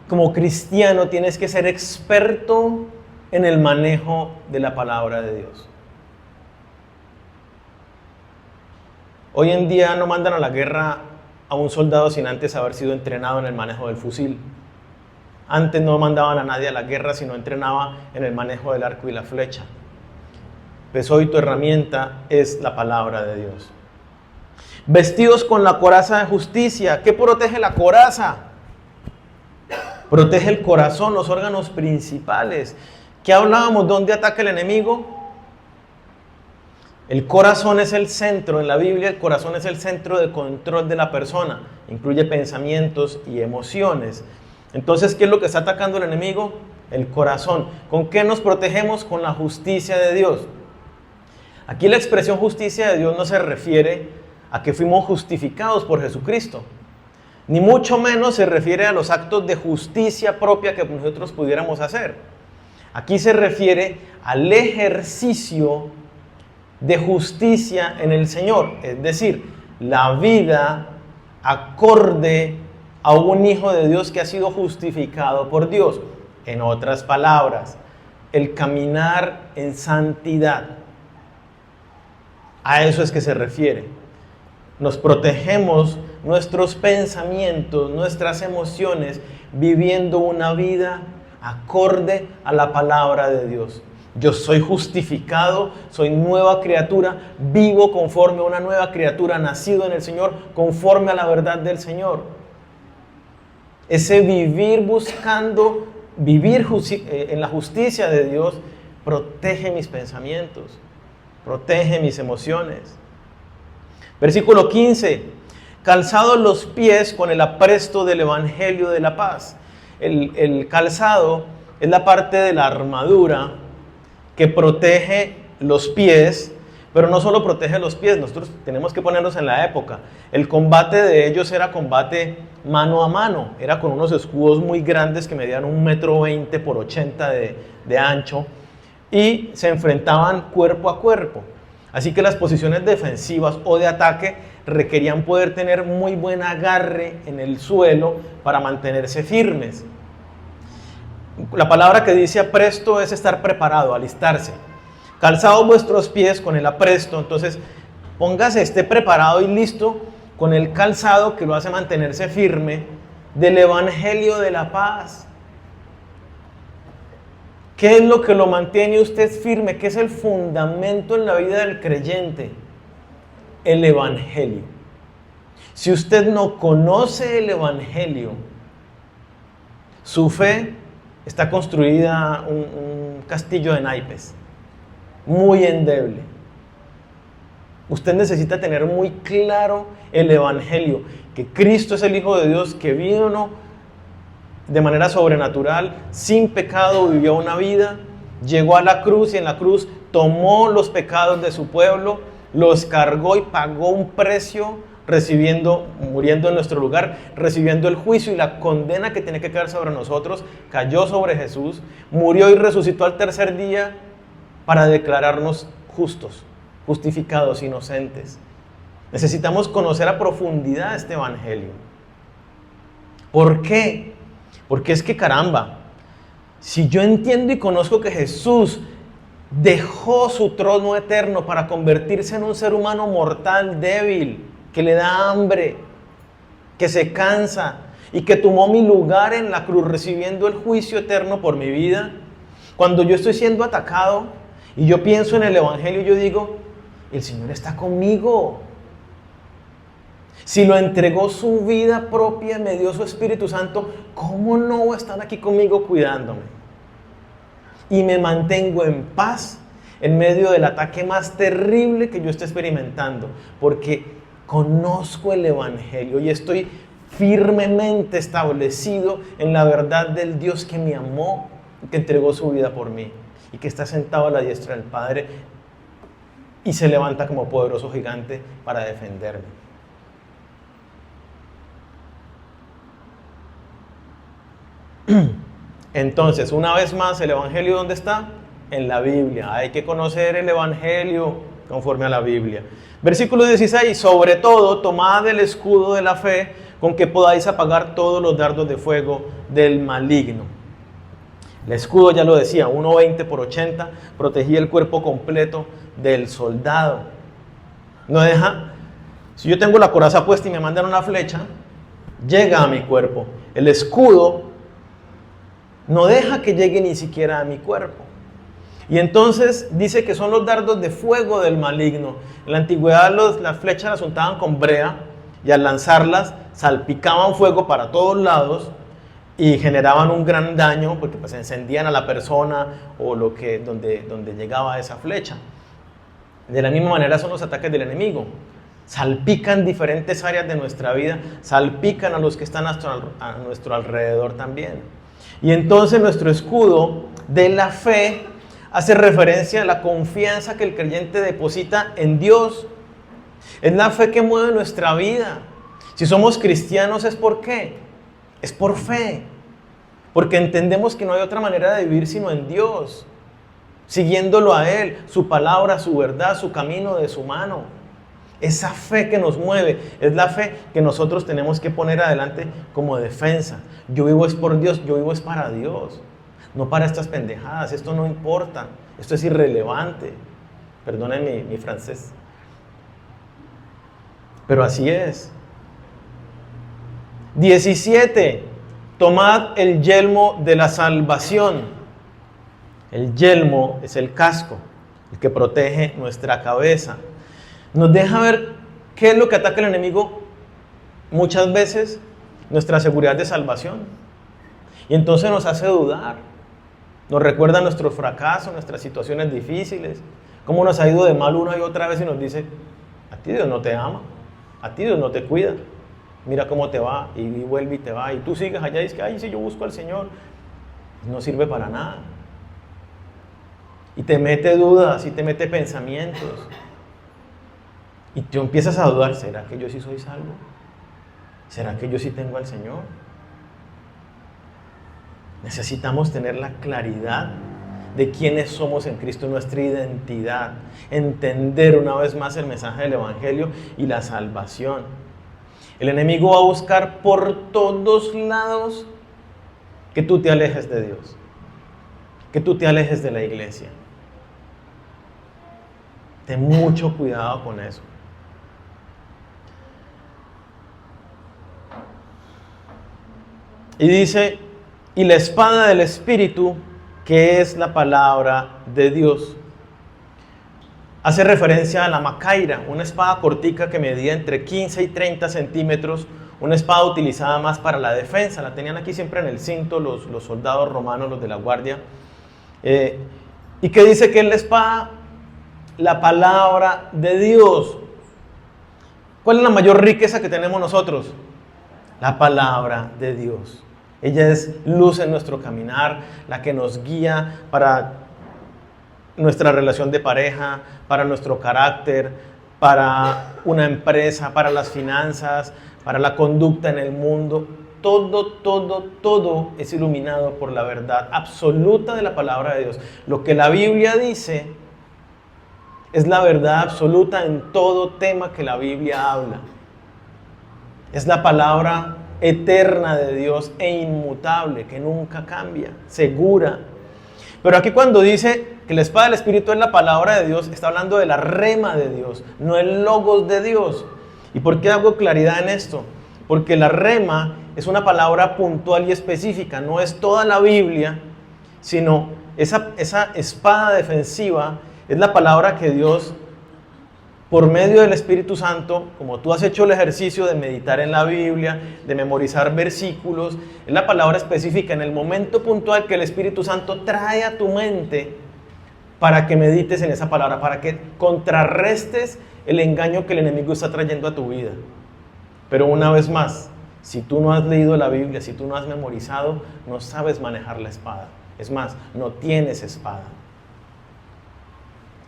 Como cristiano tienes que ser experto en el manejo de la palabra de Dios. Hoy en día no mandan a la guerra a un soldado sin antes haber sido entrenado en el manejo del fusil. Antes no mandaban a nadie a la guerra si no entrenaba en el manejo del arco y la flecha. Pues hoy tu herramienta es la palabra de Dios. Vestidos con la coraza de justicia. ¿Qué protege la coraza? Protege el corazón, los órganos principales. ¿Qué hablábamos? ¿Dónde ataca el enemigo? El corazón es el centro, en la Biblia el corazón es el centro de control de la persona. Incluye pensamientos y emociones. Entonces, ¿qué es lo que está atacando el enemigo? El corazón. ¿Con qué nos protegemos? Con la justicia de Dios. Aquí la expresión justicia de Dios no se refiere a que fuimos justificados por Jesucristo. Ni mucho menos se refiere a los actos de justicia propia que nosotros pudiéramos hacer. Aquí se refiere al ejercicio de justicia en el Señor. Es decir, la vida acorde a un hijo de Dios que ha sido justificado por Dios. En otras palabras, el caminar en santidad. A eso es que se refiere. Nos protegemos nuestros pensamientos, nuestras emociones, viviendo una vida acorde a la palabra de Dios. Yo soy justificado, soy nueva criatura, vivo conforme a una nueva criatura, nacido en el Señor, conforme a la verdad del Señor. Ese vivir buscando, en la justicia de Dios, protege mis pensamientos, protege mis emociones. Versículo 15, calzados los pies con el apresto del Evangelio de la paz. El calzado es la parte de la armadura que protege los pies, pero no solo protege los pies, nosotros tenemos que ponernos en la época. El combate de ellos era combate mano a mano, era con unos escudos muy grandes que medían 1,20 m por 80 de ancho y se enfrentaban cuerpo a cuerpo. Así que las posiciones defensivas o de ataque requerían poder tener muy buen agarre en el suelo para mantenerse firmes. La palabra que dice apresto es estar preparado, alistarse. Calzados vuestros pies con el apresto, entonces póngase, esté preparado y listo con el calzado que lo hace mantenerse firme del evangelio de la paz. ¿Qué es lo que lo mantiene usted firme? ¿Qué es el fundamento en la vida del creyente? El evangelio. Si usted no conoce el evangelio, su fe está construida un castillo de naipes, muy endeble. Usted necesita tener muy claro el evangelio, que Cristo es el Hijo de Dios, que vino de manera sobrenatural, sin pecado, vivió una vida, llegó a la cruz y en la cruz tomó los pecados de su pueblo, los cargó y pagó un precio, muriendo en nuestro lugar, recibiendo el juicio y la condena que tiene que caer sobre nosotros, cayó sobre Jesús, murió y resucitó al tercer día para declararnos justos, justificados, inocentes. Necesitamos conocer a profundidad este evangelio. ¿Por qué? Porque es que caramba, si yo entiendo y conozco que Jesús dejó su trono eterno para convertirse en un ser humano mortal, débil, que le da hambre, que se cansa y que tomó mi lugar en la cruz recibiendo el juicio eterno por mi vida, cuando yo estoy siendo atacado y yo pienso en el evangelio, yo digo, el Señor está conmigo. Si lo entregó su vida propia, me dio su Espíritu Santo, ¿cómo no están aquí conmigo cuidándome? Y me mantengo en paz en medio del ataque más terrible que yo esté experimentando, porque conozco el evangelio y estoy firmemente establecido en la verdad del Dios que me amó y que entregó su vida por mí y que está sentado a la diestra del Padre y se levanta como poderoso gigante para defenderme. Entonces, una vez más, ¿el evangelio dónde está? En la Biblia. Hay que conocer el evangelio conforme a la Biblia. Versículo 16, sobre todo, tomad el escudo de la fe con que podáis apagar todos los dardos de fuego del maligno. El escudo, ya lo decía, 1,20 por 80, protegía el cuerpo completo del soldado. No deja, si yo tengo la coraza puesta y me mandan una flecha, llega a mi cuerpo. El escudo no deja que llegue ni siquiera a mi cuerpo. Y entonces dice que son los dardos de fuego del maligno. En la antigüedad las flechas las untaban con brea y al lanzarlas salpicaban fuego para todos lados y generaban un gran daño porque pues encendían a la persona o donde llegaba esa flecha. De la misma manera son los ataques del enemigo. Salpican diferentes áreas de nuestra vida, salpican a los que están a nuestro alrededor también. Y entonces nuestro escudo de la fe hace referencia a la confianza que el creyente deposita en Dios. Es la fe que mueve nuestra vida. Si somos cristianos, ¿es por qué? Es por fe. Porque entendemos que no hay otra manera de vivir sino en Dios, siguiéndolo a Él, su palabra, su verdad, su camino de su mano. Esa fe que nos mueve es la fe que nosotros tenemos que poner adelante como defensa. Yo vivo es por Dios, yo vivo es para Dios, no para estas pendejadas. Esto no importa, esto es irrelevante. Perdónenme mi francés, pero así es. 17. Tomad el yelmo de la salvación. El yelmo es el casco, el que protege nuestra cabeza. Nos deja ver qué es lo que ataca el enemigo muchas veces, nuestra seguridad de salvación. Y entonces nos hace dudar, nos recuerda nuestros fracasos, nuestras situaciones difíciles, cómo nos ha ido de mal una y otra vez y nos dice, a ti Dios no te ama, a ti Dios no te cuida, mira cómo te va y vuelve y te va y tú sigues allá y dices que ay, si yo busco al Señor, no sirve para nada. Y te mete dudas y te mete pensamientos. Y tú empiezas a dudar, ¿será que yo sí soy salvo? ¿Será que yo sí tengo al Señor? Necesitamos tener la claridad de quiénes somos en Cristo, nuestra identidad, entender una vez más el mensaje del Evangelio y la salvación. El enemigo va a buscar por todos lados que tú te alejes de Dios, que tú te alejes de la iglesia. Ten mucho cuidado con eso. Y dice, y la espada del Espíritu, que es la palabra de Dios. Hace referencia a la macaira, una espada cortica que medía entre 15 y 30 centímetros, una espada utilizada más para la defensa. La tenían aquí siempre en el cinto los soldados romanos, los de la guardia. Y que dice que es la espada, la palabra de Dios. ¿Cuál es la mayor riqueza que tenemos nosotros? La palabra de Dios. Ella es luz en nuestro caminar, la que nos guía para nuestra relación de pareja, para nuestro carácter, para una empresa, para las finanzas, para la conducta en el mundo. Todo es iluminado por la verdad absoluta de la palabra de Dios. Lo que la Biblia dice es la verdad absoluta en todo tema que la Biblia habla. Es la palabra eterna de Dios e inmutable, que nunca cambia, segura. Pero aquí cuando dice que la espada del Espíritu es la palabra de Dios, está hablando de la rema de Dios, no el logos de Dios. ¿Y por qué hago claridad en esto? Porque la rema es una palabra puntual y específica, no es toda la Biblia, sino esa espada defensiva es la palabra que Dios, por medio del Espíritu Santo, como tú has hecho el ejercicio de meditar en la Biblia, de memorizar versículos, es la palabra específica en el momento puntual que el Espíritu Santo trae a tu mente para que medites en esa palabra, para que contrarrestes el engaño que el enemigo está trayendo a tu vida. Pero una vez más, si tú no has leído la Biblia, si tú no has memorizado, no sabes manejar la espada. Es más, no tienes espada.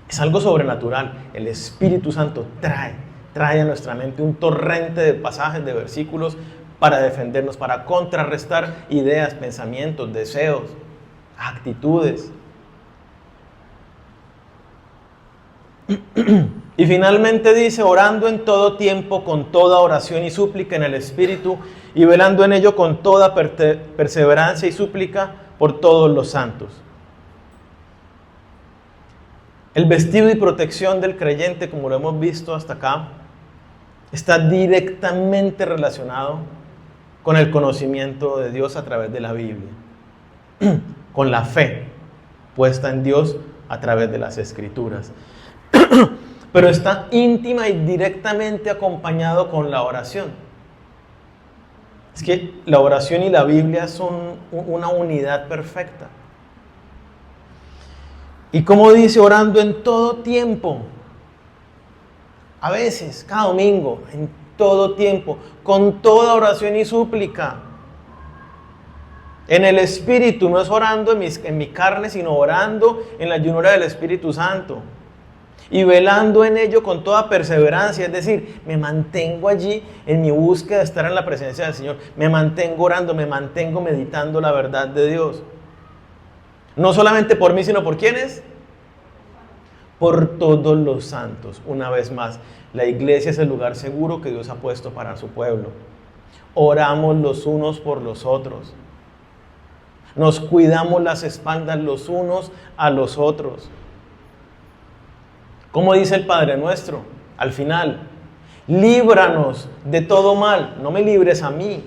Es algo sobrenatural. El Espíritu Santo trae a nuestra mente un torrente de pasajes, de versículos para defendernos, para contrarrestar ideas, pensamientos, deseos, actitudes. Y finalmente dice, orando en todo tiempo, con toda oración y súplica en el Espíritu, y velando en ello con toda perseverancia y súplica por todos los santos. El vestido y protección del creyente, como lo hemos visto hasta acá, está directamente relacionado con el conocimiento de Dios a través de la Biblia, con la fe puesta en Dios a través de las Escrituras. Pero está íntima y directamente acompañado con la oración. Es que la oración y la Biblia son una unidad perfecta. Y como dice, orando en todo tiempo, a veces, cada domingo, en todo tiempo, con toda oración y súplica. En el Espíritu, no es orando en mi carne, sino orando en la llenura del Espíritu Santo. Y velando en ello con toda perseverancia, es decir, me mantengo allí en mi búsqueda de estar en la presencia del Señor. Me mantengo orando, me mantengo meditando la verdad de Dios. No solamente por mí, sino por ¿quiénes? Por todos los santos. Una vez más, la iglesia es el lugar seguro que Dios ha puesto para su pueblo. Oramos los unos por los otros. Nos cuidamos las espaldas los unos a los otros. Como dice el Padre Nuestro, al final, líbranos de todo mal, no me libres a mí.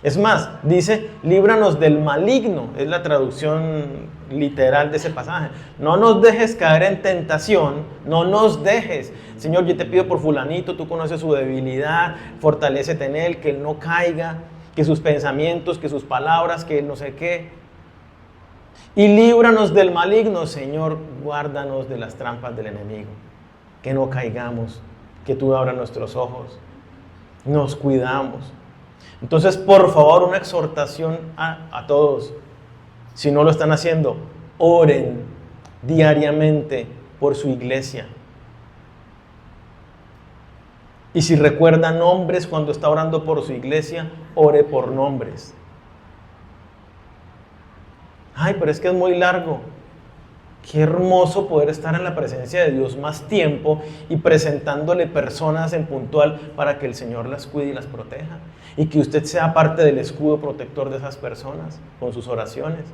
Es más, dice, líbranos del maligno, es la traducción literal de ese pasaje. No nos dejes caer en tentación, no nos dejes. Señor, yo te pido por fulanito, tú conoces su debilidad, fortalécete en él, que él no caiga, que sus pensamientos, que sus palabras, que no sé qué. Y líbranos del maligno, Señor, guárdanos de las trampas del enemigo. Que no caigamos, que tú abras nuestros ojos. Nos cuidamos. Entonces, por favor, una exhortación a todos. Si no lo están haciendo, oren diariamente por su iglesia. Y si recuerda nombres cuando está orando por su iglesia, ore por nombres. Ay, pero es que es muy largo. Qué hermoso poder estar en la presencia de Dios más tiempo y presentándole personas en puntual para que el Señor las cuide y las proteja. Y que usted sea parte del escudo protector de esas personas con sus oraciones.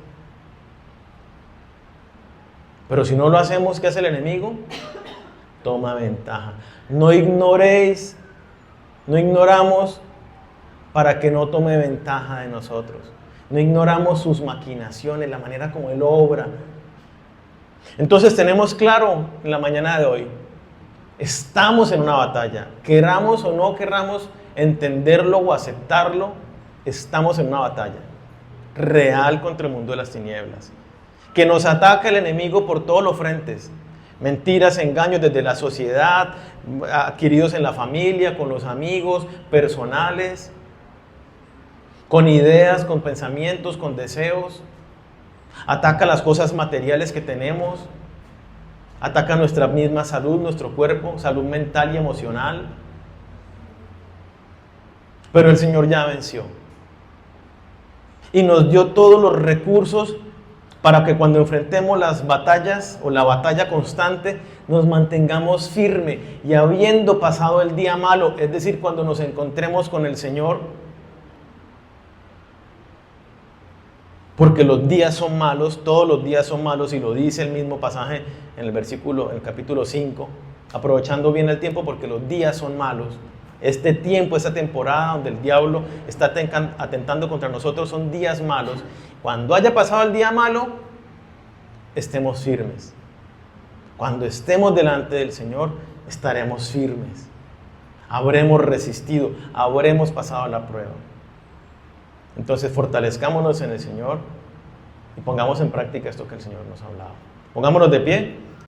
Pero si no lo hacemos, ¿qué hace el enemigo? Toma ventaja. No ignoramos para que no tome ventaja de nosotros. No ignoramos sus maquinaciones, la manera como Él obra. Entonces tenemos claro en la mañana de hoy, estamos en una batalla. Queramos o no queramos entenderlo o aceptarlo, estamos en una batalla real contra el mundo de las tinieblas. Que nos ataca el enemigo por todos los frentes. Mentiras, engaños desde la sociedad, adquiridos en la familia, con los amigos, personales, con ideas, con pensamientos, con deseos. Ataca las cosas materiales que tenemos. Ataca nuestra misma salud, nuestro cuerpo, salud mental y emocional. Pero el Señor ya venció. Y nos dio todos los recursos para que cuando enfrentemos las batallas o la batalla constante, nos mantengamos firmes y habiendo pasado el día malo, es decir, cuando nos encontremos con el Señor, porque los días son malos, todos los días son malos, y lo dice el mismo pasaje en el capítulo 5, aprovechando bien el tiempo porque los días son malos. Este tiempo, esta temporada donde el diablo está atentando contra nosotros son días malos. Cuando haya pasado el día malo, estemos firmes. Cuando estemos delante del Señor, estaremos firmes. Habremos resistido, habremos pasado la prueba. Entonces fortalezcámonos en el Señor y pongamos en práctica esto que el Señor nos ha hablado. Pongámonos de pie.